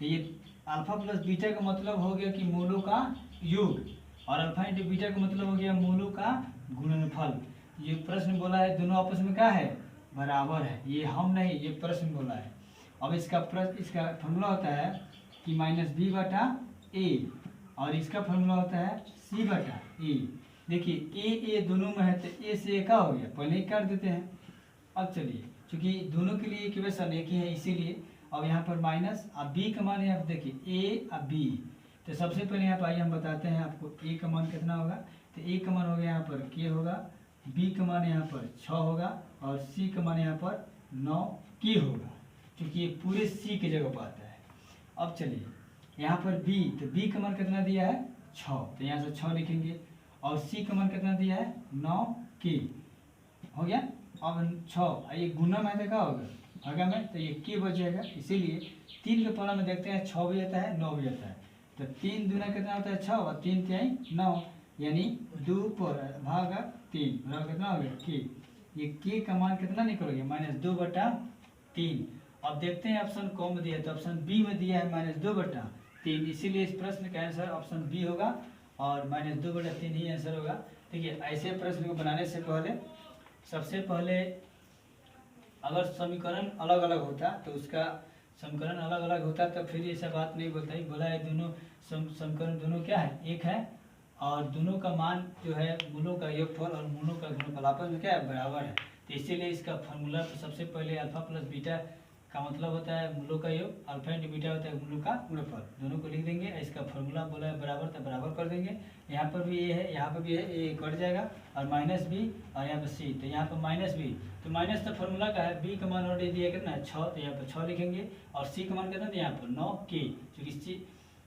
तो ये अल्फा प्लस बीटा का मतलब हो गया कि मूलों का योग और अल्फा इंटू बीटा का मतलब हो गया मूलों का गुणनफल। ये प्रश्न बोला है दोनों आपस में क्या है बराबर है, ये हम नहीं ये प्रश्न बोला है। अब इसका फॉर्मूला होता है कि -b बटा a और इसका फॉर्मूला होता है c बटा a। देखिए a दोनों में है तो a से क्या हो गया पहले ही काट देते हैं। अब चलिए क्योंकि दोनों के लिए इक्वेशन एक ही है इसीलिए अब यहाँ पर माइनस, अब b का मान यहाँ देखिए a अब b, तो सबसे पहले यहाँ पर आइए हम बताते हैं आपको a का मान कितना होगा। तो a का मान हो गया यहाँ पर k होगा, b का मान यहाँ पर 6 होगा और c का मान यहाँ पर 9 k होगा, क्योंकि ये पूरे c की जगह पर आता है। अब चलिए यहाँ पर b, तो b का मान कितना दिया है 6, तो यहाँ से 6 लिखेंगे और c का मान कितना दिया है 9 k हो गया। अब 6 ये गुना में तो क्या होगा भागा में, तो ये k बच जाएगा, इसीलिए 3 के पढ़ा में देखते हैं 6 भी आता है 9 भी आता है। तो 3 दूना कितना होता है 6 और 3 तिहाई 9, यानी 2 पर भागा 3 बराबर कितना हो गया k। ये k का मान कितना निकलोगे -2 बटा 3। अब देखते हैं ऑप्शन कौन में दिया है, तो ऑप्शन बी में दिया है -2 बटा 3, इसीलिए इस प्रश्न का आंसर ऑप्शन बी होगा और -2 बटा 3 ही आंसर होगा। देखिए ऐसे प्रश्न को बनाने से पहले सबसे पहले अगर समीकरण अलग अलग होता तो उसका समीकरण अलग अलग होता तो फिर ऐसा बात नहीं बताई, बोला है दोनों समीकरण दोनों क्या है एक है और दोनों का मान जो है मूलों का योगफल और मूलों का गुणनफल आपस में क्या है बराबर है। तो इसीलिए इसका फॉर्मूला तो सबसे पहले अल्फा प्लस बीटा का मतलब होता है मूलों का योग, अल्फा इंटू बीटा होता है मूलों का गुणनफल, दोनों को लिख देंगे। इसका फॉर्मूला बोला है बराबर तो बराबर कर देंगे, यहाँ पर भी ये है यहाँ पर भी है ये कट जाएगा और -b और यहाँ पर c, तो यहाँ पर -b तो माइनस तो फॉर्मूला का है, b का मान ऑलरेडी दिया कितना 6, तो यहाँ पर 6 लिखेंगे और c का मान कितना है यहाँ पर 9k,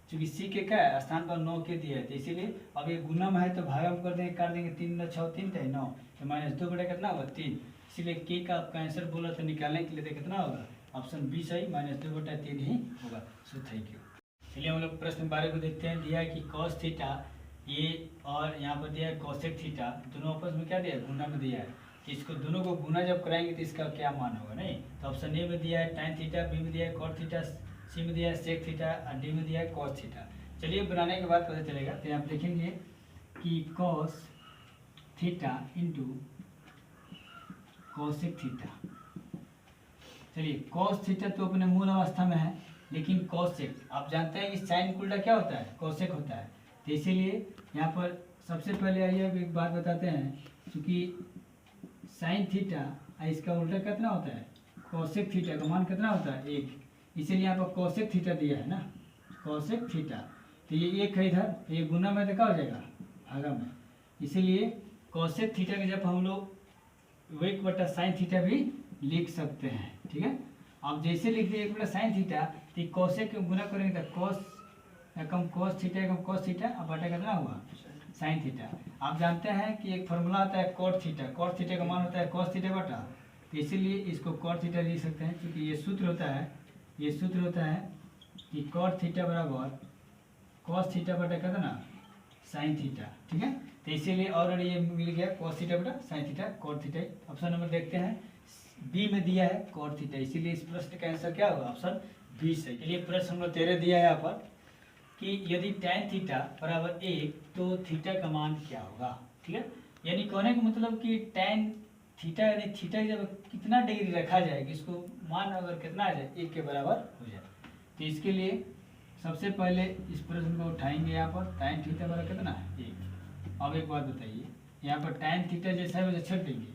चूँकि c के क्या है स्थान पर 9k दिया है, तो इसीलिए अब ये गुना में है तो भागा में कर देंगे, काट देंगे 3 6 3 9, तो -2 बटे कितना होगा 3, इसीलिए k का आपका आंसर बोला तो निकालने के लिए तो कितना होगा ऑप्शन बी सही -2 बटा 3 ही होगा। सो थैंक यू। चलिए हम लोग प्रश्न 12 को देखते हैं। दिया है कि cos थीटा ये और यहाँ पर दिया है cosec थीटा, दोनों आपस में क्या दिया है गुना में दिया है, कि इसको दोनों को गुना जब कराएंगे तो इसका क्या मान होगा नहीं। तो ऑप्शन ए में दिया है tan थीटा, बी में दिया है cot थीटा, सी में दिया है sec थीटा और डी में दिया है cos थीटा। चलिए बनाने के बाद पता चलेगा। तो आप देखेंगे कि cos theta into cosec theta, चलिए cos थीटा तो अपने मूल अवस्था में है, लेकिन cosec आप जानते हैं कि साइन उल्टा क्या होता है cosec होता है, तो इसीलिए यहाँ पर सबसे पहले आइए एक बात बताते हैं, क्योंकि साइन थीटा इसका उल्टा कितना होता है cosec थीटा का मान कितना होता है 1, इसीलिए यहाँ पर cosec थीटा दिया है ना cosec थीटा, तो ये 1 है इधर, तो ये गुना में तो क्या हो जाएगा भागा में, इसीलिए cosec थीटा के जब हम लोग 1 बटा साइन थीटा भी लिख सकते हैं, ठीक है। अब जैसे लिख दिए 1 बटा साइन थीटा, तो cosec को गुना करेंगे तो cos एकम cos थीटा अब बटा कितना हुआ साइन थीटा। आप जानते हैं कि एक फॉर्मूला आता है cot थीटा का मान होता है cos थीटा बटा, तो इसीलिए इसको cot थीटा लिख सकते हैं, क्योंकि ये सूत्र होता है कि cot थीटा बराबर cos थीटा बटा कितना साइन थीटा, ठीक है। तो इसीलिए ऑलरेडी ये मिल गया cos थीटा बटा sine theta cot theta. Option number देखते हैं, बी में दिया है cot थीटा, इसीलिए इस प्रश्न का आंसर क्या होगा ऑप्शन बी सही। चलिए प्रश्न नंबर 13 दिया है यहाँ पर कि यदि tan थीटा बराबर 1 तो थीटा का मान क्या होगा, ठीक है। यानी कहने का मतलब कि tan थीटा यानी थीटा की जब कितना डिग्री रखा जाए कि इसको मान अगर कितना आ जाए 1 के बराबर हो जाए, तो इसके लिए सबसे पहले इस प्रश्न को उठाएंगे। यहाँ पर tan थीटा बराबर कितना है 1। अब एक बात बताइए, यहाँ पर tan थीटा जैसा है वैसे छट देंगे,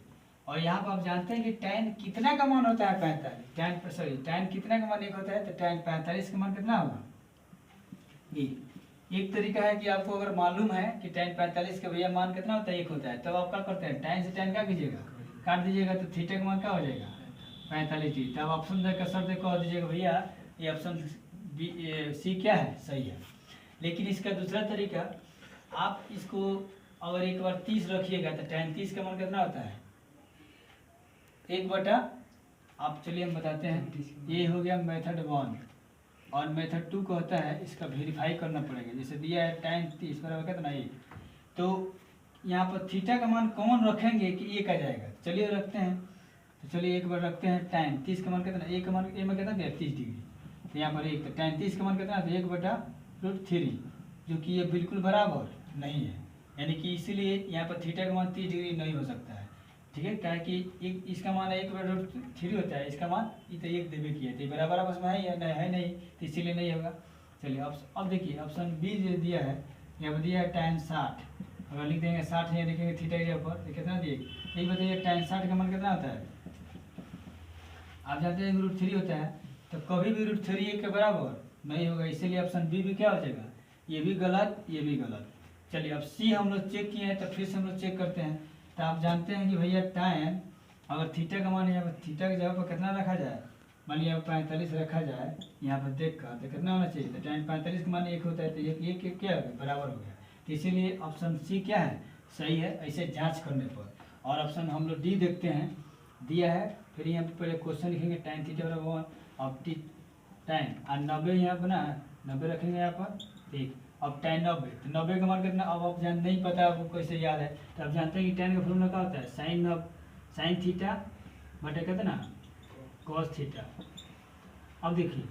और यहाँ पर आप जानते हैं कि tan कितना का मान होता है 45, tan कितना का मान 1 होता है, तो tan 45 का मान कितना होगा 1। एक तरीका है कि आपको अगर मालूम है कि tan 45 का भैया मान कितना होता है 1 होता है, तब आप क्या करते हैं tan से tan क्या कीजिएगा काट दीजिएगा, तो थीटा का मान क्या हो जाएगा 45। तब ऑप्शन देकर सर देखो और दीजिएगा भैया ये ऑप्शन सी क्या है सही है। लेकिन इसका दूसरा तरीका, आप इसको अगर एक बार 30 रखिएगा तो tan 30 का मान कितना होता है 1 बटा आप चलिए हम बताते हैं। ये हो गया मेथड 1 और मेथड 2 का होता है इसका वेरीफाई करना पड़ेगा। जैसे दिया है tan 30 बराबर कितना ये, तो यहाँ पर थीटा का मान कौन रखेंगे कि एक आ जाएगा। चलिए रखते हैं, तो चलिए एक बार रखते हैं। tan 30 का मान कितना, ए का मान ए में कितना दिया 30 डिग्री, तो यहाँ पर एक, तो tan 30 का मान कितना था 1/√3, जो कि ये बिल्कुल बराबर नहीं है, यानी कि इसीलिए यहाँ पर थीटा का मान 30 डिग्री नहीं हो सकता है। ठीक है, क्या कि एक इसका मान 1/√3 होता है, इसका मान ये तो एक देवे किया तो बराबर आपस में है या नहीं, है नहीं, तो इसीलिए नहीं होगा। चलिए अब देखिए ऑप्शन बी जो दिया है, यहाँ पर दिया है tan 60, अगर लिख देंगे 60 है, देखेंगे थीटा के ऊपर तो कितना दिए, यही बताइए tan 60 का मान कितना होता है। आप जानते हैं √3 होता है, तो कभी भी √3 1 के बराबर नहीं होगा, इसीलिए ऑप्शन बी भी क्या हो जाएगा, ये भी गलत, ये भी गलत। चलिए अब सी हम लोग चेक किए हैं, तो फिर से हम लोग चेक करते हैं। तो आप जानते हैं कि भैया tan, अगर थीटा का मान यहाँ पर थीटा की जगह पर कितना रखा जाए, मान लिया 45 रखा जाए यहाँ पर देख कर, तो कितना होना चाहिए, तो tan 45 का मान 1 होता है, तो ये क्या हो गया, बराबर हो गया। तो इसीलिए ऑप्शन सी क्या है, सही है ऐसे जांच करने पर। और ऑप्शन हम लोग डी देखते हैं, दिया है, फिर यहाँ पर पहले क्वेश्चन लिखेंगे tan थीटा बराबर 1, अब tan और 90 यहाँ बना 90 रखेंगे यहाँ पर, ठीक। अब tan 90, तो 90 का मान कितना, अब आप जान नहीं पता आपको कैसे याद है, तो आप जानते हैं कि tan का फॉर्मूला क्या होता है, sin थीटा बटे कितना cos थीटा। अब देखिए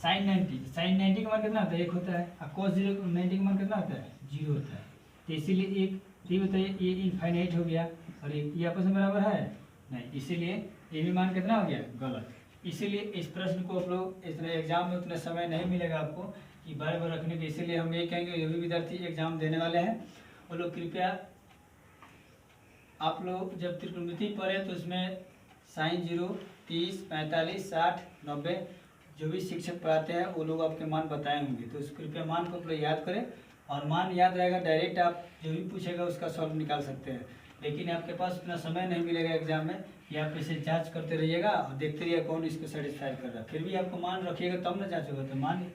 sin 90 का मान कितना होता है 1 होता है, और cos 90 का मान कितना होता है 0 होता है, तो इसीलिए एक, ये बताइए ये इनफाइनाइट हो गया और ये आपस में बराबर है नहीं, इसीलिए ये भी मान कितना हो गया गलत। इसीलिए इस प्रश्न को आप लोग इतने एग्जाम में उतना समय नहीं मिलेगा आपको कि बार बार रखने के, इसीलिए हम ये कहेंगे जो भी विद्यार्थी एग्जाम देने वाले हैं वो लोग कृपया, आप लोग जब त्रिकोणमिति पढ़े तो उसमें sin 0, 30, 45, 60, 90 जो भी शिक्षक पढ़ाते हैं वो लोग आपके मान बताए होंगे, तो उस कृपया मान को आप लोग याद करें, और मान याद रहेगा डायरेक्ट आप जो भी पूछेगा उसका सॉल्व निकाल सकते हैं। लेकिन आपके पास उतना समय नहीं मिलेगा एग्जाम में कि आप इसे जांच करते रहिएगा और देखते रहिएगा कौन इसको सेटिस्फाई कर रहा है, फिर भी आपको मान रखिएगा तब ना जांच होगा। तो मान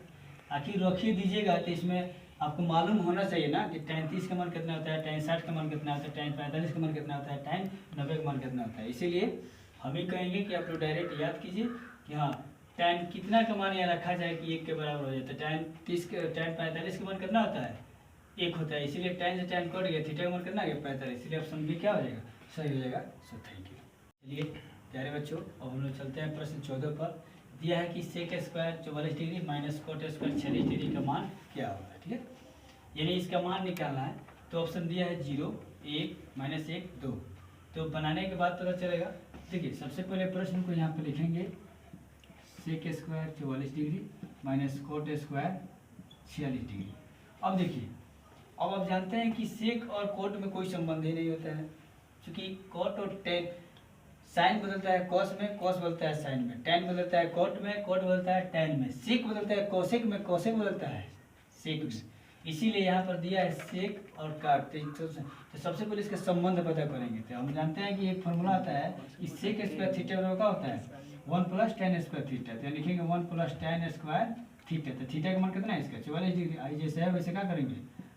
आखिर रख ही दीजिएगा, तो इसमें आपको मालूम होना चाहिए ना कि tan 30 का मान कितना होता है, tan 60 का मान कितना होता है, tan 45 का मान कितना होता है, tan 90 का मान कितना होता है। इसीलिए हम ही कहेंगे कि आप लोग डायरेक्ट याद कीजिए कि हाँ tan कितना का मान यहाँ रखा जाए कि 1 के बराबर हो जाए, तो tan 45 का मान कितना होता है 1 होता है, इसीलिए tan से tan कट गया, थीटा का मान कितना गया 45, इसलिए ऑप्शन बी क्या हो जाएगा, सही हो जाएगा। सो थैंक यू। चलिए प्यारे बच्चों अब हम लोग चलते हैं प्रश्न 14 पर। दिया है कि sec square 44 degree minus cot square 46 degree का मान क्या होगा। ठीक है, यानी इसका मान निकालना है, तो ऑप्शन दिया है 0, 1, -1, 2। तो बनाने के बाद पता चलेगा। देखिए सबसे पहले प्रश्न को यहाँ पर लिखेंगे, sec square 44 degree minus cot square 46 degree. अब देखिए, अब आप जानते हैं कि सेक और कोट में कोई संबंध ही नहीं होता है, क्योंकि कोट और टेन, साइन बदलता है कॉस में, कॉस बदलता है साइन में, टेन बदलता है कोट में, कोट बदलता है टेन में, सेक बदलता है कोसेक में, कोसेक बदलता है सेक में। इसीलिए यहाँ पर दिया है सेक और काट। तो सबसे पहले इसका संबंध पता करेंगे। तो हम जानते हैं कि एक फॉर्मूला आता है कि सेक स्क्वायर थीटा बराबर क्या होता है 1 + tan स्क्वायर थीटा। तो लिखेंगे 1 + tan स्क्वायर थीटा। तो थीटा का मान कितना है इसका 44 डिग्री। आई जैसे है वैसे क्या करेंगे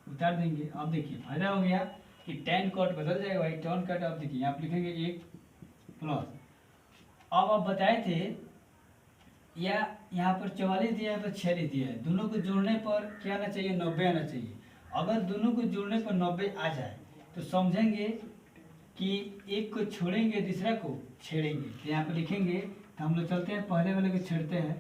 उतार देंगे। अब देखिए फायदा हो गया कि tan कॉट बदल जाएगा भाई, tan कट। अब देखिए आप लिखेंगे 1 प्लस, अब आप बताए थे या यहाँ पर 44 दिया है, यहाँ पर 46 दिया है, दोनों को जोड़ने पर क्या आना चाहिए 90 आना चाहिए। अगर दोनों को जोड़ने पर 90 आ जाए तो समझेंगे कि एक को छोड़ेंगे दूसरा को छेड़ेंगे। तो यहाँ पर लिखेंगे, तो हम लोग चलते हैं पहले वाले को छेड़ते हैं।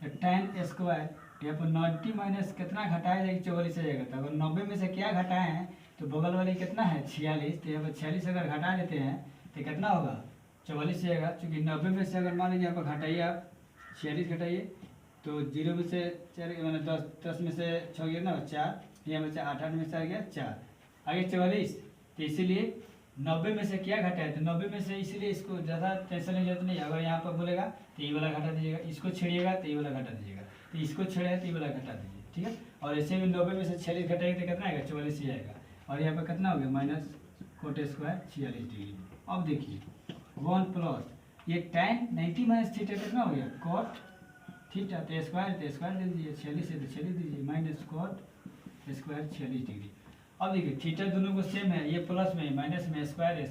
तो tan स्क्वायर यहाँ पर 90 माइनस कितना घटाया जाएगा 44 आ जाएगा। तो अगर 90 में से क्या घटाए हैं तो बगल वाले कितना है 46। तो यहाँ पर 46 अगर घटा लेते हैं तो कितना होगा 44 आएगा। चूँकि 90 में से अगर मान लीजिए यहाँ पर घटाइए आप 46 घटाइए तो 0 में से 4 मैंने 10 में से 6 गया ना 4, यहाँ में से 8 में से आ गया 4, आगे 44। तो इसीलिए 90 में से क्या घटाए तो 90 में से, इसीलिए इसको ज़्यादा टेंशन की जरूरत नहीं है। अगर यहाँ पर बोलेगा तो ये वाला घटा दीजिएगा, इसको छेड़िएगा तो ये वाला घटा दीजिएगा, तो इसको छेड़े तो ये वाला घटा दीजिए। ठीक है, और ऐसे भी 90 में से 46 घटाएगा तो कितना आएगा 44 ही आएगा। और यहाँ पर कितना हो गया माइनस कोट स्क्वायर 46 डिग्री। अब देखिए 1 प्लस ये tan 90 माइनस थीटा कितना हो गया कॉट थीटा। तो स्क्वायर दे दीजिए 46 है तो 46 दीजिए माइनस कॉट स्क्वायर 46 डिग्री। अब देखिए थीटा दोनों को सेम है, ये प्लस में माइनस में स्क्वायर है,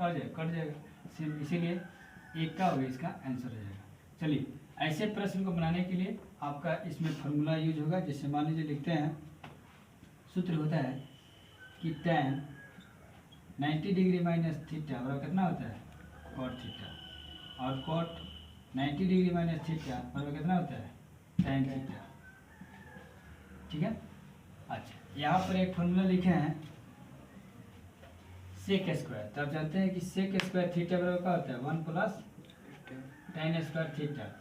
कट जाएगा सेम। इसीलिए 1 का हो गया, इसका आंसर हो जाएगा। चलिए ऐसे प्रश्न को बनाने के लिए आपका इसमें फार्मूला यूज होगा। जैसे मान लीजिए लिखते हैं, सूत्र होता है कि tan 90 डिग्री माइनस थीटा बराबर कितना होता है cot थीटा, और cot 90 डिग्री माइनस थीटा बराबर कितना होता है tan थीटा। ठीक है। अच्छा यहाँ पर एक फॉर्मूला लिखे हैं सेक स्क्वायर। तो आप जानते हैं कि सेक स्क्वायर थीटा बराबर क्या होता है 1 प्लस tan स्क्वायर थीटा।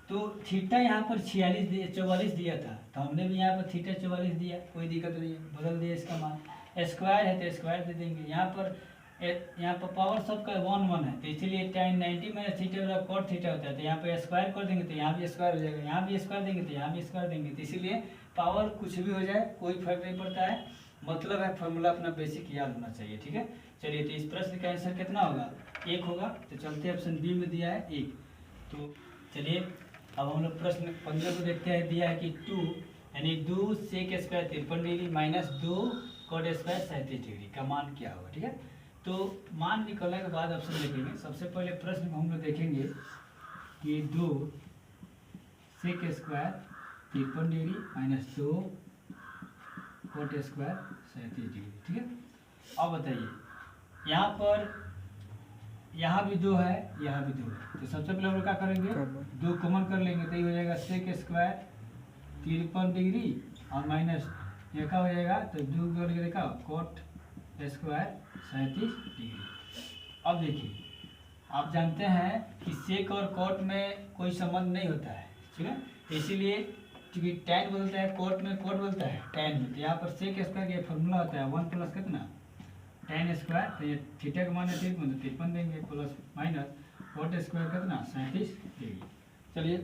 तो थीटा यहाँ पर 44 दिया था, तो हमने भी यहाँ पर थीटा 44 दिया, कोई दिक्कत नहीं है, बदल दिया इसका मान। स्क्वायर है तो स्क्वायर दे देंगे। यहाँ पर पावर सबका 1 1 है, तो इसीलिए tan 90 माइनस थीटा बराबर cot थीटा होता है। तो यहाँ पे स्क्वायर कर देंगे तो यहाँ भी स्क्वायर हो जाएगा, यहाँ भी स्क्वायर देंगे तो यहाँ भी स्क्वायर देंगे। तो इसीलिए पावर कुछ भी हो जाए कोई फर्क नहीं पड़ता है, मतलब है फार्मूला अपना बेसिक याद होना चाहिए। ठीक है। चलिए तो इस प्रश्न का आंसर कितना होगा 1 होगा। तो चलते ऑप्शन बी में दिया है 1। तो चलिए अब हम लोग प्रश्न 15 को देखते हैं। दिया है कि 2 यानी 2 sec square 53 degree minus 2 cot square 37 degree का मान क्या होगा। ठीक है। तो मान निकलने के बाद ऑप्शन देखेंगे। सबसे पहले प्रश्न को हम लोग देखेंगे कि 2 sec square 53 degree minus 2 cot square 37 degree. ठीक है। अब बताइए यहाँ पर यहाँ भी 2 है, यहाँ भी 2 है, तो सबसे पहले हम लोग क्या करेंगे 2 कॉमन कर लेंगे। तो ये हो जाएगा सेक स्क्वायर 53 डिग्री और माइनस ये क्या हो जाएगा, तो 2 करके देखा कॉट स्क्वायर 37 डिग्री। अब देखिए आप जानते हैं कि सेक और कॉट में कोई संबंध नहीं होता है। ठीक है। तो इसीलिए क्योंकि tan बोलता है कॉट में, कॉट बोलता है tan में, तो यहाँ पर सेक स्क्वायर का फॉर्मूला होता है 1 प्लस कितना tan स्क्वायर, तो ये थीटा का मान है 53 देंगे प्लस माइनस कॉट स्क्वायर कितना 37 डिग्री। चलिए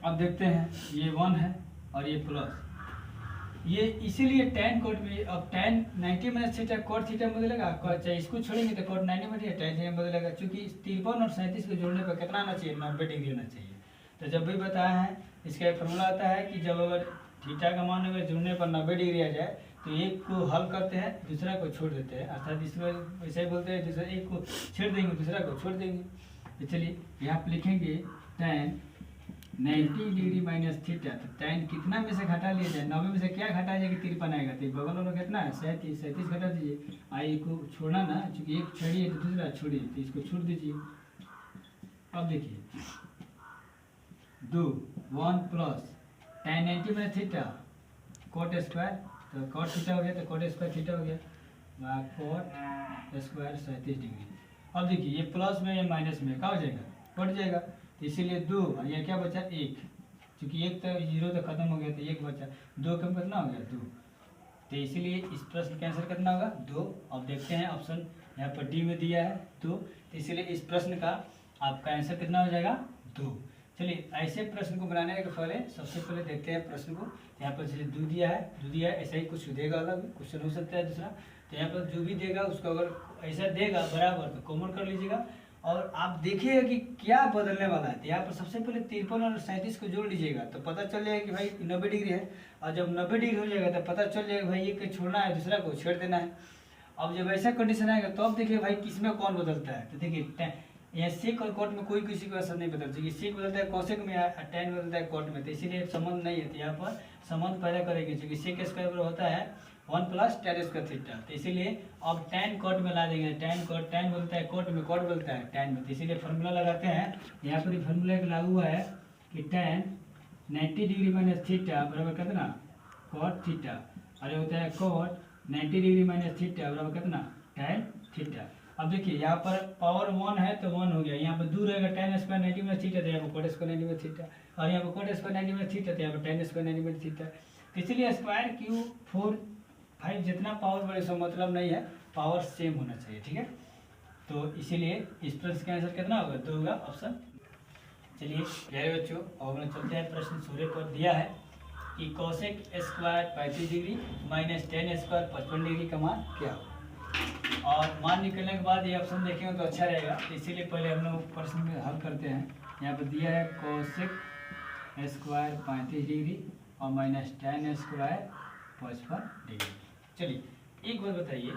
अब देखते हैं ये 1 है और ये प्लस, ये इसीलिए tan कॉट में, अब tan 90 minus theta cot theta में बदलेगा, चाहे इसको छोड़ेंगे तो कॉट 90 में tan थीटा में बदलेगा, क्योंकि 53 और 37 को जोड़ने पर कितना आना चाहिए 90 डिग्री होना चाहिए। तो जब भी बताया है इसका एक फॉर्मूला आता है कि जब अगर थीटा का मान अगर जुड़ने पर 90 डिग्री आ जाए तो एक को हल करते हैं दूसरा को छोड़ देते हैं, अर्थात इसमें वैसे ही बोलते हैं दूसरा एक को छेड़ देंगे दूसरा को छोड़ देंगे। तो चलिए यहाँ पर लिखेंगे tan 90 डिग्री माइनस थीटा। तो tan कितना में से घटा लिया जाए, 90 में से क्या घटा जाएगा 53 आएगा, तो बगल वाला कितना है 37 घटा दीजिए। आई को छोड़ना ना, चूँकि एक छोड़िए तो दूसरा छोड़िए, तो इसको छोड़ दीजिए। अब देखिए 2 1 plus tan 90 minus theta cot square, तो कॉट थीटा हो गया तो कॉट स्क्वायर थीटा हो गया कॉट स्क्वायर 37 डिग्री। अब देखिए ये प्लस में या माइनस में क्या हो जाएगा कट जाएगा, तो इसीलिए 2 और ये क्या बचा 1, क्योंकि 1 तो 0 तो खत्म हो गया तो 1 बचा, 2 कम कितना हो गया 2, तो इसीलिए इस प्रश्न का आंसर कितना होगा 2। अब देखते हैं ऑप्शन यहाँ पर डी में दिया है 2, तो इसीलिए इस प्रश्न का आपका आंसर कितना हो जाएगा 2। चलिए ऐसे प्रश्न को बनाने के पहले सबसे पहले देखते हैं प्रश्न को। यहाँ पर जैसे 2 दिया है ऐसा ही कुछ देगा, अलग क्वेश्चन हो सकता है दूसरा। तो यहाँ पर जो भी देगा उसको अगर ऐसा देगा बराबर तो कॉमन कर लीजिएगा और आप देखिएगा कि क्या बदलने वाला है। तो यहाँ पर सबसे पहले 53 और 37 को जोड़ लीजिएगा तो पता चल जाएगा कि भाई 90 डिग्री है, और जब 90 डिग्री हो जाएगा तो पता चल जाएगा भाई एक छोड़ना है दूसरा को छेड़ देना है। अब जब ऐसा कंडीशन आएगा तो अब देखिए भाई किस में कौन बदलता है। तो देखिए यहाँ सेक और कॉट में कोई किसी को असर नहीं बदलता, क्योंकि सेक बदलता है कॉसेक में, tan बदलता है कॉट में, तो इसीलिए संबंध नहीं है। तो यहाँ पर संबंध पैदा करेंगे, क्योंकि सेक स्क्वायर होता है 1 प्लस tan स्क्वायर थीटा, तो इसीलिए अब tan कॉट में ला देंगे। tan बोलता है कॉट में, कॉट बोलता है tan में, तो इसीलिए फार्मूला लगाते हैं। यहाँ पर फार्मूला एक लागू है कि tan 90 डिग्री माइनस थीटा बराबर कितना कॉट थीटा, और ये होता है कॉट 90 डिग्री माइनस थीटा बराबर कितना tan थीटा। अब देखिए यहाँ पर पावर 1 है तो 1 हो गया, यहाँ पर 2 रहेगा tan स्क्वायर 90 माइनस थीटा, तो यहाँ पर कॉट स्क्वायर 90 माइनस थीटा, और यहाँ पर कॉट स्क्वायर 90 माइनस थीटा, तो यहाँ पर tan स्क्वायर 90 माइनस थीटा। इसलिए स्क्वायर क्यू 4 5 जितना पावर बढ़े सो मतलब नहीं है, पावर सेम होना चाहिए। ठीक है। तो इसीलिए इस प्रश्न का आंसर कितना होगा 2 होगा ऑप्शन। चलिए प्यारे बच्चों अब हम चलते हैं प्रश्न 16 पर। दिया है कि cosec square 35 degree minus tan square 55 degree का मान क्या होगा, और मान निकलने के बाद ये ऑप्शन देखेंगे तो अच्छा रहेगा। तो इसीलिए पहले हम लोग प्रश्न में हल करते हैं। यहाँ पर दिया है कोसेक स्क्वायर 35 डिग्री और माइनस tan स्क्वायर 55 डिग्री। चलिए एक बात बताइए,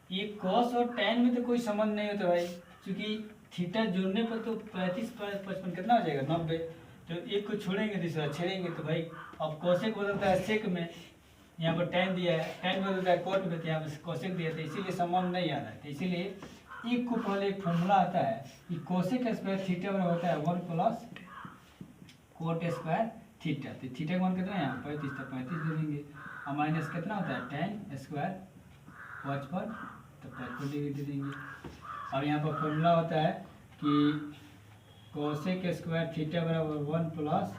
ये cos और tan में तो कोई संबंध नहीं होता भाई, क्योंकि थीटा जोड़ने पर तो 35 55 कितना हो जाएगा 90। तो एक को छोड़ेंगे दूसरा छेड़ेंगे तो भाई अब कोसेक बदलता है सेक में, यहाँ पर टैन दिया है, टैन बदलता है कोट में, तो यहाँ पर कोसेक दिया था, इसीलिए संबंध नहीं आ रहा है। तो इसीलिए एक को पहले एक फॉर्मूला आता है कि कोसेक स्क्वायर थीटा बराबर होता है 1 प्लस कोट स्क्वायर थीटा। तो थीटा का मान कितना है यहाँ 35, तो 35 दे देंगे। और माइनस कितना होता है टैन स्क्वायर 55, तो 55 डिग्री दे देंगे। और यहाँ पर फॉर्मूला होता है कि कोसेक स्क्वायर थीटा बराबर 1 प्लस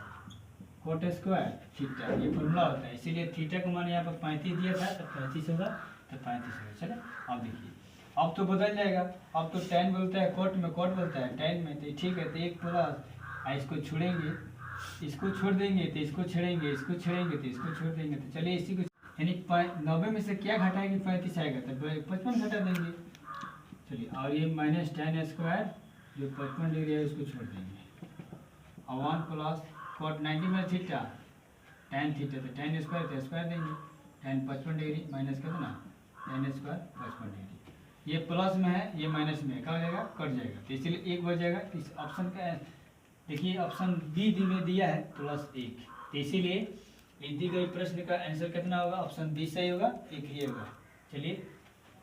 कोट स्क्वायर थीटा, ये फॉर्मूला होता है। इसीलिए थीटा का मान यहाँ पर 35 दिया था, तो 35 होगा, तो 35 होगा। चलो अब देखिए, अब तो बदल जाएगा। अब तो टैन बोलता है कोट में, कोट बोलता है टैन में, तो ठीक है। तो 1 प्लस इसको छोड़ेंगे, इसको छोड़ देंगे तो इसको छेड़ेंगे, इसको छेड़ेंगे तो इसको छोड़ देंगे। तो चलिए इसी को, यानी 90 में से क्या घटाएंगे 35 आएगा, तो 55 घटा देंगे। चलिए, और ये माइनस टैन स्क्वायर जो 55 डिग्री है उसको छोड़ देंगे। और 1 प्लस कोट 90 में थीटा टैन थीटा, तो टैन स्क्वायर तो स्क्वायर देंगे, टैन 55 डिग्री माइनस कितना टैन स्क्वायर 55 डिग्री। ये प्लस में है, ये माइनस में है, क्या हो जाएगा कट जाएगा, तो इसलिए 1 बच जाएगा। इस ऑप्शन का देखिए ऑप्शन बी में दिया है +1, तो इसीलिए इस दी गई प्रश्न का आंसर कितना होगा, ऑप्शन बी सही होगा, 1 ही होगा। चलिए,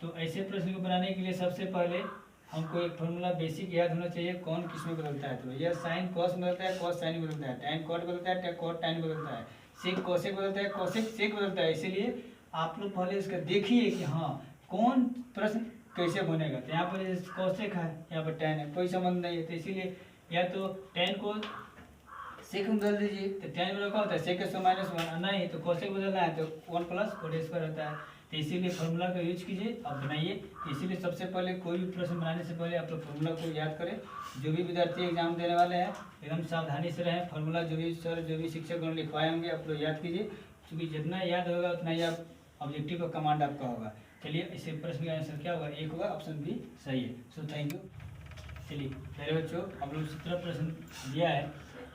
तो ऐसे प्रश्न को बनाने के लिए सबसे पहले हमको एक फॉर्मूला बेसिक याद होना चाहिए, कौन किस में बदलता है। तो यह साइन कॉस बदलता है, कॉस साइन बदलता है, टैन कॉट बदलता है, कॉट टैन बदलता है, सेक कोसेक बदलता है, कोसेक सेक बदलता है। इसीलिए आप लोग पहले इसका देखिए कि हाँ कौन प्रश्न कैसे बनेगा। तो यहाँ पर कोसेक है, यहाँ पर टैन है, कोई संबंध नहीं है। तो इसीलिए या तो टैन को सेक में बदल दीजिए, तो टैन में क्या होता है सेक से -1, नहीं तो कोसेक बदलना है तो 1 प्लस कोट स्क्वायर होता है। तो इसीलिए फार्मूला का यूज कीजिए, अब बनाइए। इसीलिए सबसे पहले कोई भी प्रश्न बनाने से पहले आप लोग फार्मूला को याद करें। जो भी विद्यार्थी एग्जाम देने वाले हैं एकदम सावधानी से रहें। फार्मूला जो भी सर जो भी शिक्षक लिखवाए होंगे आप लोग याद कीजिए, क्योंकि जितना याद होगा उतना ही आप ऑब्जेक्टिव का कमांड आपका होगा। चलिए, इसे प्रश्न का आंसर क्या होगा, 1 होगा, ऑप्शन बी सही है। सो थैंक यू। चलिए मेरे बच्चों, हम लोग 17 प्रश्न दिया है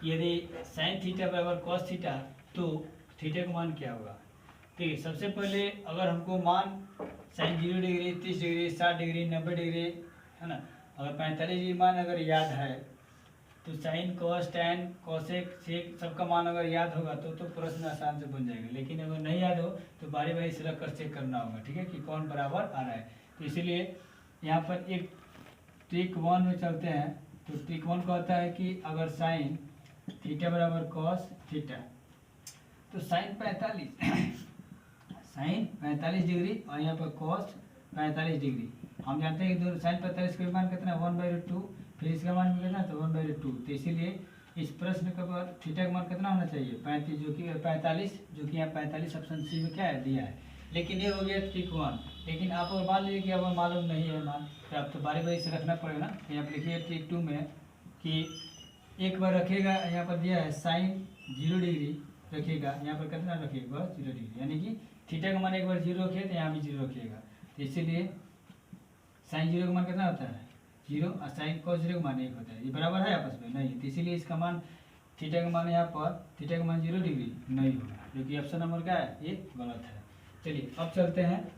कि यदि साइन थीटा बराबर कॉस थीटा तो थीटा का मान क्या होगा। ठीक है, सबसे पहले अगर हमको मान sine 0 degree 30 degree 60 degree 90 degree है ना, अगर 45 डिग्री मान अगर याद है तो sine cos tan cosec sec सबका मान अगर याद होगा तो प्रश्न आसान से बन जाएगा। लेकिन अगर नहीं याद हो तो बारी बारी से रख कर चेक करना होगा, ठीक है, कि कौन बराबर आ रहा है। तो इसीलिए यहाँ पर एक ट्रिक 1 में चलते हैं। तो ट्रिक 1 का होता है कि अगर साइन थीटा बराबर कॉस थीटा, तो साइन 45 डिग्री और यहाँ पर कॉस 45 डिग्री। हम जानते हैं कि दोनों साइन 45 का मान कितना 1/2, फिर इसका मान कितना तो 1/2। तो इसीलिए इस प्रश्न का थीटा का मान कितना होना चाहिए 35, जो कि 45, जो कि यहाँ 45 ऑप्शन सी में क्या है दिया है। लेकिन ये हो गया ट्रिक 1। लेकिन आप अगर मान लीजिए कि अब मालूम नहीं है मान, तो आप तो बारी बारी से रखना पड़ेगा ना। तो यहाँ पर लिखिए ट्रिक 2 में कि एक बार रखिएगा, यहाँ पर दिया है साइन 0 डिग्री रखिएगा, यहाँ पर कितना रखिएगा 0 डिग्री, यानी कि थीटा का मान एक बार 0 रखिए तो यहाँ भी 0 रखिएगा। तो इसीलिए साइन 0 का मान कितना होता है 0 और साइन कॉस 0 का मान 1 होता है। ये बराबर है आपस में नहीं, तो इसीलिए इसका मान थीटा का मान यहाँ पर थीटा का मान 0 डिग्री नहीं होगा, जो कि ऑप्शन नंबर क्या है ये गलत है। चलिए अब चलते हैं,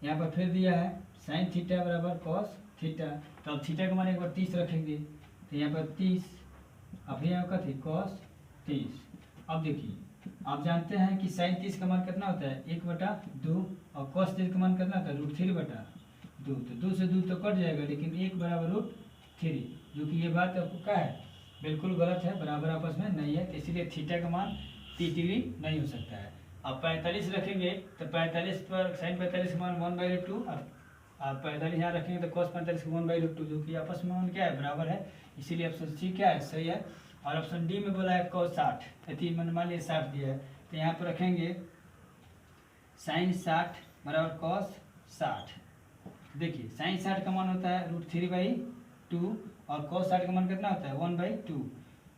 यहाँ पर फिर दिया है साइन थीटा बराबर कॉस थीटा, तो अब थीटा का मान एक बार 30 रखेंगे, तो यहाँ पर 30 अब यहाँ का थी कॉस 30। अब देखिए, आप जानते हैं कि साइन 30 का मान कितना होता है 1/2 और कॉस 30 का मान कितना होता है √3/2। तो 2 से 2 तो कट जाएगा, लेकिन 1 बराबर √3, जो कि ये बात आपको क्या है बिल्कुल गलत है, बराबर आपस में नहीं है। तो इसीलिए थीटा का मान 30 डिग्री नहीं हो सकता है। अब 45 रखेंगे तो 45 पर साइन 45 का मान 1/2 और आप 45 यहाँ रखेंगे तो कॉस 45 का 1/2, जो कि आपस में मान क्या है बराबर है। इसीलिए ऑप्शन सी क्या है सही है। और ऑप्शन डी में बोला है कॉस 60, यदि मान लीजिए 60 दिया है तो यहाँ पर रखेंगे साइन 60 बराबर कॉस 60। देखिए साइन 60 का मान होता है √3/2 और कॉस 60 का मान कितना होता है 1/2,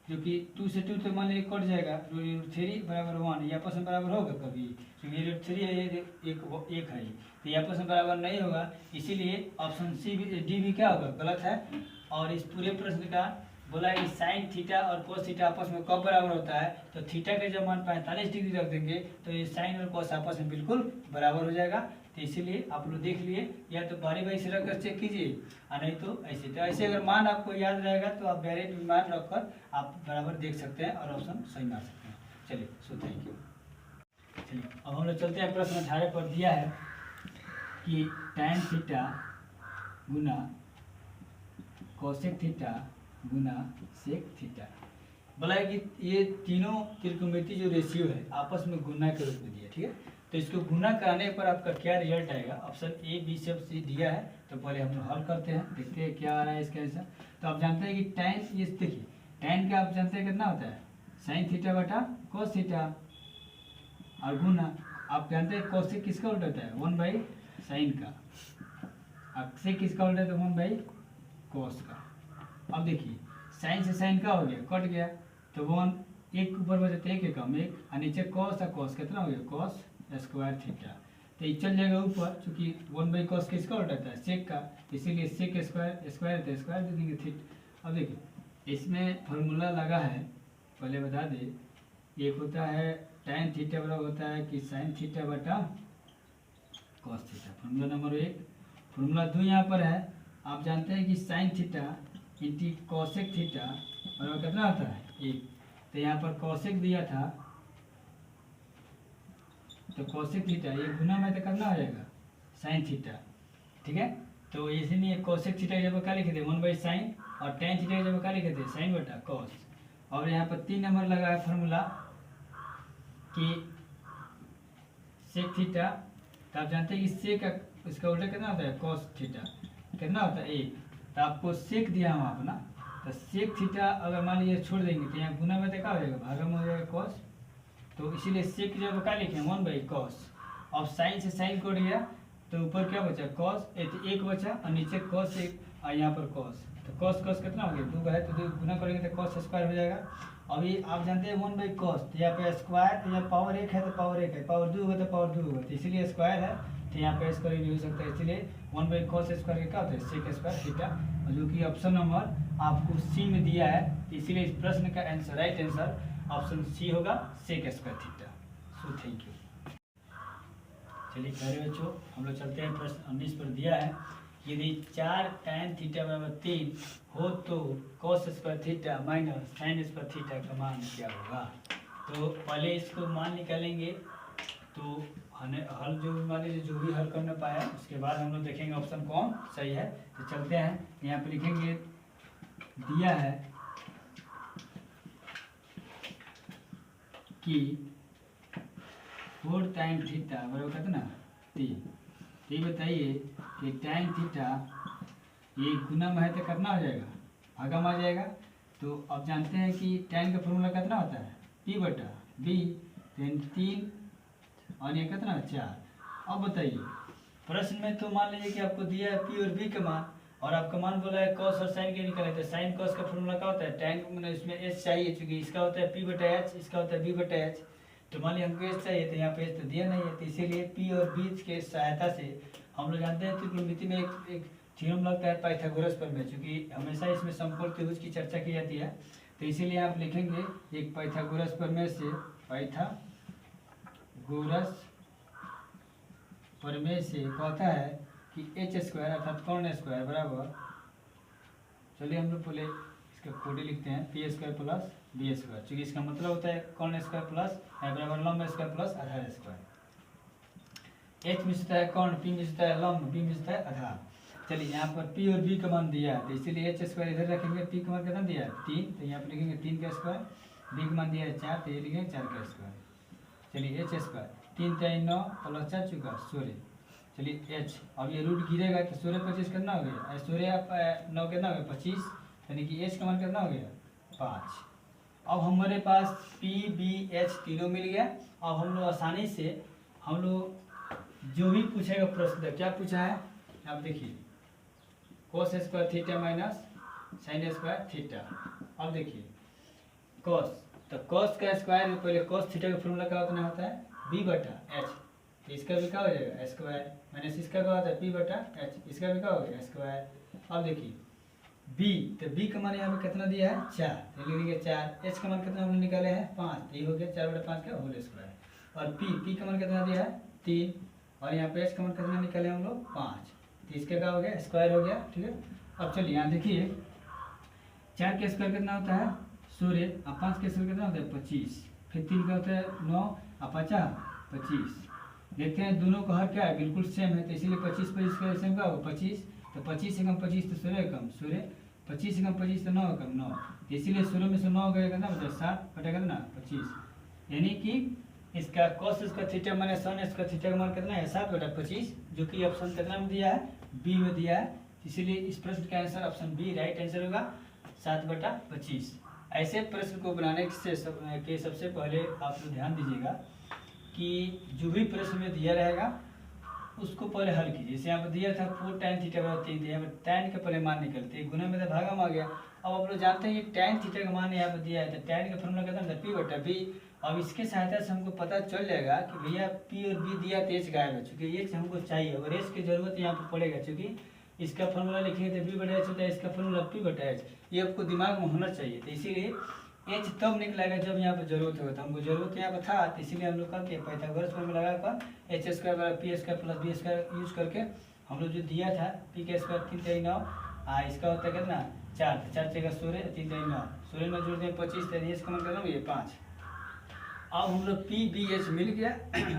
जो कि 2 से 2 तो मान लीजिए कट जाएगा, √3 बराबर 1, ये आपस में बराबर होगा कभी, क्योंकि ये √3 है ये एक है, तो ये आपस में बराबर नहीं होगा। इसीलिए ऑप्शन सी डी भी क्या होगा गलत है। और इस पूरे प्रश्न का बोला है कि साइन थीटा और कोस थीटा आपस में कब बराबर होता है, तो थीटा के जब मान 45 डिग्री रख देंगे तो ये साइन और कोस आपस में बिल्कुल बराबर हो जाएगा। तो इसीलिए आप लोग देख लिए, या तो बारी बारी से रख कर चेक कीजिए और नहीं तो ऐसे। तो ऐसे अगर मान आपको याद रहेगा तो आप डायरेक्ट मान रखकर आप बराबर देख सकते हैं और ऑप्शन सही मार सकते हैं। चलिए, सो थैंक यू। चलिए अब हम लोग चलते हैं प्रश्न 18 पर दिया है कि tan थीटा गुना कोसेक थीटा गुना सेक थीटा। बोला है कि ये तीनों त्रिकोणमिति जो रेशियो है आपस में गुना के रूप में दिया, ठीक है। तो इसको गुना कराने पर आपका क्या रिजल्ट आएगा, ऑप्शन ए बी सब सी दिया है। तो पहले हम लोग हल करते हैं, देखते हैं क्या आ रहा है इसका आंसर। तो आप जानते हैं कि tan, ये देखिए tan का आप जानते हैं कितना होता है, साइन थीटा बटा कोस थीटा, और गुना आप जानते हैं कोसेक किसका उल्टा होता है, 1/sin का, और सेक किसका उल्टा है, 1/cos का। अब देखिए साइन से साइन का हो गया, कट गया, तो 1 एक ऊपर बचे 1 के कम 1, और नीचे कॉस, और कॉस कितना हो गया, कॉस स्क्वायर थीटा। तो ये चल जाएगा ऊपर, चूंकि 1/cos किसका उल्टा है, सेक का, इसीलिए सेक स्क्वायर स्क्वायर तो स्क्वायर दे देंगे थीटा। अब देखिए इसमें फार्मूला लगा है, पहले बता दे, एक होता है tan थीटा बराबर होता है कि साइन थीटा बटा cos theta, formula number 1। Formula 2 यहाँ पर है, आप जानते हैं कि साइन थीटा इंटी कॉसेक थीटा बराबर कितना होता है, 1। तो यहाँ पर कॉसेक दिया था, तो कॉसेक थीटा ये गुना में तो करना हो जाएगा साइन थीटा, ठीक है। तो इसीलिए कॉसेक थीटा की जगह क्या लिखे थे, 1/sin, और tan थीटा की जगह क्या लिखे थे, साइन बटा कॉस। और यहाँ पर 3 नंबर लगा है फार्मूला कि सेक थीटा, तो आप जानते हैं कि सेक का इसका उल्टा कितना होता है, कॉस थीटा, कितना होता है 1। तो आपको सेक दिया हम अपना, तो सेक थीटा अगर मान लीजिए छोड़ देंगे तो यहाँ गुना में तो क्या हो जाएगा, भागा में हो जाएगा कॉस। तो इसीलिए सेक की जगह क्या लिखे हैं, 1/cos। अब साइन से साइन कट गया तो ऊपर क्या बचा, कॉस, 1 बचा, और नीचे कॉस 1, और यहाँ पर कॉस। तो कॉस कॉस कितना हो गया, 2 है, तो 2 गुना करेंगे तो कॉस स्क्वायर हो जाएगा। अभी आप जानते हैं 1/cos, तो यहाँ पे स्क्वायर, तो यहाँ पावर 1 है तो पावर 1 है, पावर 2 होगा तो पावर 2 होगा, तो इसीलिए स्क्वायर है, तो यहाँ पे स्क्वायर भी हो सकता है। इसलिए 1/cos स्क्वायर क्या होता है, सेक स्क्वायर थीटा, जो कि ऑप्शन नंबर आपको सी में दिया है। इसीलिए इस प्रश्न का answer, right answer option C होगा, sec square theta. So thank you. चलिए प्यारे बच्चों, हम लोग चलते हैं प्रश्न 19 पर दिया है, यदि 4 tan थीटा बराबर 3 हो तो cos square theta minus sine square theta का मान क्या होगा। तो पहले इसको मान निकालेंगे, तो हल जो मान लीजिए जो भी हल कर न पाया, उसके बाद हम लोग देखेंगे ऑप्शन कौन सही है। तो चलते हैं, यहाँ पर लिखेंगे, दिया है कि 4 tan थीटा बराबर कितना, 3। तो ये बताइए कि tan थीटा ये गुना में है तो कितना हो जाएगा, भागा में आ जाएगा। तो अब जानते हैं कि tan का फॉर्मूला कितना होता है, p/b, 3 और ये कितना 4। अब बताइए प्रश्न में तो मान लीजिए कि आपको दिया है p और b का मान, और आपका मान बोला है cos और sin के निकाले, तो sin cos का फॉर्मूला क्या होता है, tan मैंने इसमें h चाहिए, चूंकि इसका होता है p/h, इसका होता है b/h। तो मान लीजिए हमको h चाहिए, तो यहाँ पे h तो दिया नहीं है, तो इसीलिए p और b के सहायता से हम लोग जानते हैं त्रिकोणमिति में एक थ्योरम लगता है पाइथागोरस प्रमेय, चूंकि हमेशा इसमें समकोण त्रिभुज की चर्चा की जाती है। तो इसीलिए आप लिखेंगे एक पाइथागोरस प्रमेय से, पाइथागोरस प्रमेय से कहता है कि h स्क्वायर अर्थात कर्ण स्क्वायर बराबर, चलिए हम लोग पहले इसका कोडी लिखते हैं, p square plus b square, चूँकि इसका मतलब होता है कर्ण स्क्वायर प्लस बराबर लंब स्क्वायर प्लस आधार स्क्वायर। h मिलता है कर्ण, p मिलता है लंब, b मिलता है आधार। चलिए यहाँ पर p और b का मान दिया है, तो इसीलिए h स्क्वायर इधर रखेंगे, p का मान कितना दिया है 3, तो यहाँ पर लिखेंगे 3 का स्क्वायर, b का मान दिया है 4, तो ये लिखेंगे 4 का स्क्वायर। चलिए h स्क्वायर 3 3 9 प्लस 4 चुका 16। चलिए h, अब ये रूट गिरेगा तो 16 25 कितना हो गया, 16 9 कितना हो गया 25, यानी कि h का मान कितना हो गया 5। अब हमारे पास p b h तीनों मिल गया। अब हम लोग आसानी से हम लोग जो भी पूछेगा प्रश्न, क्या पूछा है आप देखिए, cos square theta minus sine square theta. अब देखिए cos, तो cos का स्क्वायर, पहले cos थीटा का फॉर्मूला क्या होता है b/h, तो इसका भी क्या हो जाएगा स्क्वायर, माइनस इसका क्या होता है p/h, इसका भी क्या हो गया स्क्वायर। अब देखिए b, तो b का मान यहाँ पे कितना दिया है 4, तो लिखेंगे 4, h का मान कितना हमने निकाले हैं 5, तो ये हो गया 4/5 का होल स्क्वायर। और p का मान कितना दिया है 3, और यहाँ पे एच का मान कितना निकाले हम लोग 5, तो इसके क्या हो गया स्क्वायर हो गया। ठीक है, अब चलिए यहाँ देखिए 4 का स्क्वायर कितना होता है 16, और 5 का स्क्वायर कितना होता है 25, फिर 3 का होता है 9 और 5 25। देखते हैं दोनों का हर क्या है बिल्कुल सेम है, तो इसीलिए 25 25 का सेम का होगा 25, तो 25 से कम 25 तो 16 कम 16, 25 से कम 25 तो 9 कम 9, इसीलिए 16 में से 9 गया कितना बचा 7 बटेगा ना 25, यानी कि इसका cos इसका थीटा माने sin इसका थीटा का मान कितना है 7/25, जो कि ऑप्शन कितना में दिया है बी में दिया है, इसीलिए इस प्रश्न का answer option B right answer होगा 7/25। ऐसे प्रश्न को बनाने से सबसे पहले आप लोग ध्यान दीजिएगा कि जो भी प्रश्न में दिया रहेगा उसको पहले हल कीजिए। जैसे यहाँ पर दिया था 4 tan थीटा बराबर 3, यहाँ पर tan का पहले मान निकलते हैं, गुना में तो भागा में आ गया। अब आप लोग जानते हैं कि tan थीटा का मान यहाँ पर दिया है, तो tan का फॉर्मूला कितना था P/B। अब इसके सहायता से हमको पता चल जाएगा कि भैया P और B दिया तो H गायब है, चूँकि H हमको चाहिए और H की जरूरत यहाँ पर पड़ेगा, चूँकि इसका फॉर्मूला लिखेंगे तो B/H होता है, इसका फॉर्मूला P/H, ये आपको दिमाग में होना चाहिए। तो इसीलिए H तब निकलेगा जब यहाँ पर जरूरत होगा, तो हमको जरूरत यहाँ पर था, तो इसीलिए हम लोग करके पाइथागोरस फॉर्मूला लगाकर H² = P² + B² यूज करके हम लोग जो दिया था P का स्क्वायर 3 3 9, इसका होता है कितना 4, 4 जगह 16, 3 3 9, 16 में जोड़ दें 25, तो H का मान करना ये 5। अब हम लोग P/B/H मिल गया,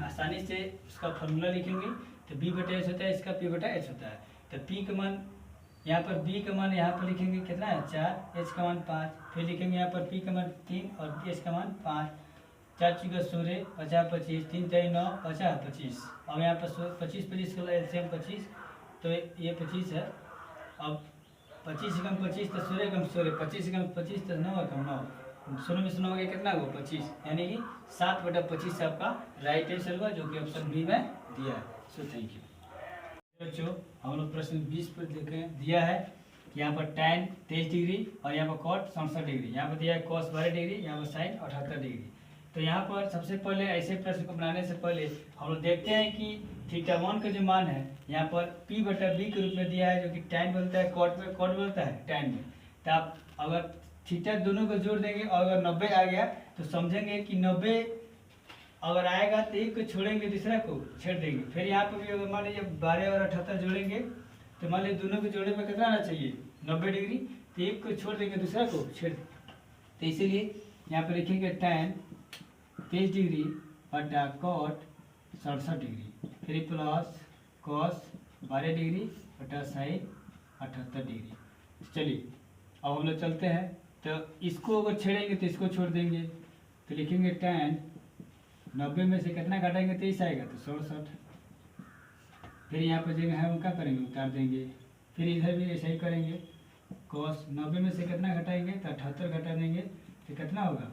आसानी से उसका फॉर्मूला लिखेंगे, तो B/H होता है, इसका P/H होता है, तो P का मान यहाँ पर B का मान यहाँ पर लिखेंगे कितना है 4, H का मान 5, फिर लिखेंगे यहाँ पर P का मान 3 और H का मान 5, 4 × 16 50 25, 3 3 9 50 25। अब यहाँ पर 25 25 का एलसीएम 25, तो ये 25 है। अब 25 से कम 25 तो 16 कम 16, 25 से कम 25 तो 9 कम 9, 16 में से 9 हो गया कितना होगा 25, यानी कि 7/25 आपका राइट आंसर होगा, जो कि ऑप्शन बी में दिया है। सो थैंक यू बच्चों। हम लोग प्रश्न 20 पर देखें, दिया है यहाँ पर tan 23 डिग्री और यहाँ पर cot 67 डिग्री, यहाँ पर दिया है cos 12 डिग्री, यहाँ पर sin 78 डिग्री। तो यहाँ पर सबसे पहले ऐसे प्रश्न को बनाने से पहले हम लोग देखते हैं कि θ1 का जो मान है यहाँ पर P/B के रूप में दिया है, जो कि tan बोलता है cot में, cot बोलता है tan में। तो आप अगर थीटा दोनों को जोड़ देंगे और अगर 90 आ गया तो समझेंगे कि 90 अगर आएगा तो एक को छोड़ेंगे दूसरा को छेड़ देंगे। फिर यहाँ पर भी अगर मान लीजिए 12 और 78 जोड़ेंगे तो मान लीजिए दोनों को जोड़ने में कितना आना चाहिए 90 डिग्री, तो एक को छोड़ देंगे दूसरा को छेड़, तो इसीलिए यहाँ पर लिखेंगे tan 23 डिग्री बटा cot 67 डिग्री, फिर प्लस cos 12 डिग्री बटा sin 78 डिग्री। चलिए अब हम लोग चलते हैं, तो इसको अगर छेड़ेंगे तो इसको छोड़ देंगे, तो लिखेंगे tan 90 में से कितना घटाएंगे 23 आएगा तो 67, फिर यहाँ पर जगह है उनका करेंगे उतार देंगे, फिर इधर भी ऐसा ही करेंगे, cos 90 में से कितना घटाएंगे तो 78 घटा देंगे, तो कितना होगा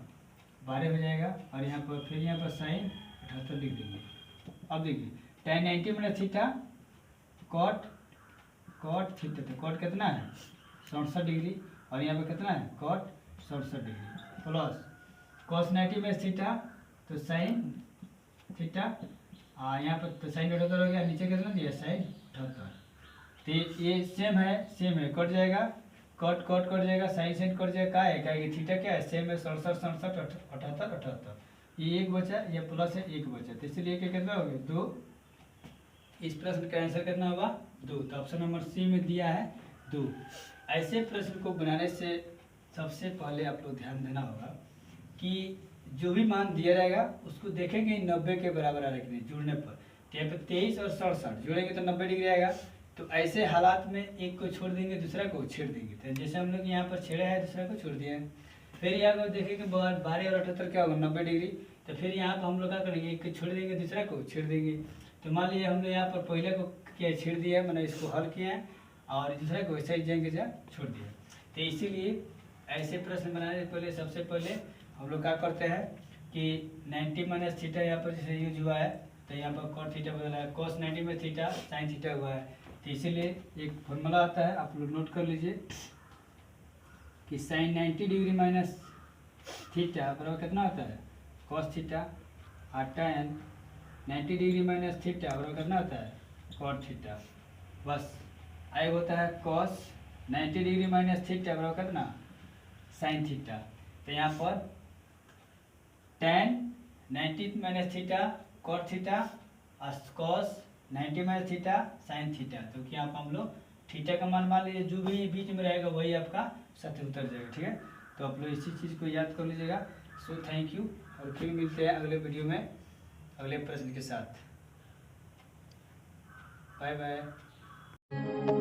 12 हो जाएगा, और यहाँ पर फिर यहाँ पर sin 78 लिख देंगे। अब देखिए tan 90 में थीटा cot थीटा, तो cot कितना है 67 डिग्री, और यहाँ पर कितना है cot 67 डिग्री, प्लस cos 90 में थीटा तो sin थीटा, यहाँ पर तो sin 78 हो गया, नीचे कितना दिया sin 78, तो ये सेम है कट जाएगा, कट जाएगा, sin कट जाएगा, क्या है क्या ये थीटा क्या है सेम है 67 67 78 78, ये एक बचा, ये प्लस है एक बचा, तो इसलिए क्या कितना हो गया 2। इस प्रश्न का आंसर कितना होगा 2, तो ऑप्शन नंबर सी में दिया है 2। ऐसे प्रश्न को बनाने से सबसे पहले आप लोग ध्यान देना होगा कि जो भी मान दिया रहेगा उसको देखेंगे 90 के बराबर आ रखने जुड़ने पर, यहाँ पर 23 और 67 जोड़ेंगे तो 90 डिग्री आएगा, तो ऐसे हालात में एक को छोड़ देंगे दूसरा को छेड़ देंगे, तो जैसे हम लोग यहाँ पर छेड़ा है दूसरा को छोड़ दिया है, फिर यहाँ पर देखेंगे 12 और 78 क्या होगा 90 डिग्री, तो फिर यहाँ पर हम लोग क्या करेंगे एक को छोड़ देंगे दूसरा को छेड़ देंगे, तो मान लीजिए हमने यहाँ पर पहले को क्या छेड़ दिया, मैंने इसको हल किया है और दूसरे को वैसे ही जाएंगे जा छोड़ दिया। तो इसीलिए ऐसे प्रश्न बनाने से पहले सबसे पहले हम लोग क्या करते हैं कि 90 माइनस थीटा यहाँ पर जैसे यूज हुआ है, तो यहाँ पर cot थीटा बदला है, cos 90 में थीटा sin थीटा हुआ है, तो इसीलिए एक फॉर्मूला आता है आप लोग नोट कर लीजिए कि sin 90 डिग्री माइनस थीटा बराबर कितना होता है cos थीटा, और tan 90 डिग्री माइनस थीटा बराबर कितना होता है cot थीटा, बस आगे होता है cos 90 डिग्री माइनस थीटा बराबर कितना sin थीटा, तो यहाँ पर tan 90 minus theta cot theta और cos 90 minus theta sine theta, तो कि यहाँ पर हम लोग थीटा का मान मान लीजिए, जो भी बीच में रहेगा वही आपका सत्य उत्तर जाएगा। ठीक है, तो आप लोग इसी चीज़ को याद कर लीजिएगा। सो थैंक यू, और फिर मिलते हैं अगले वीडियो में अगले प्रश्न के साथ। Bye bye.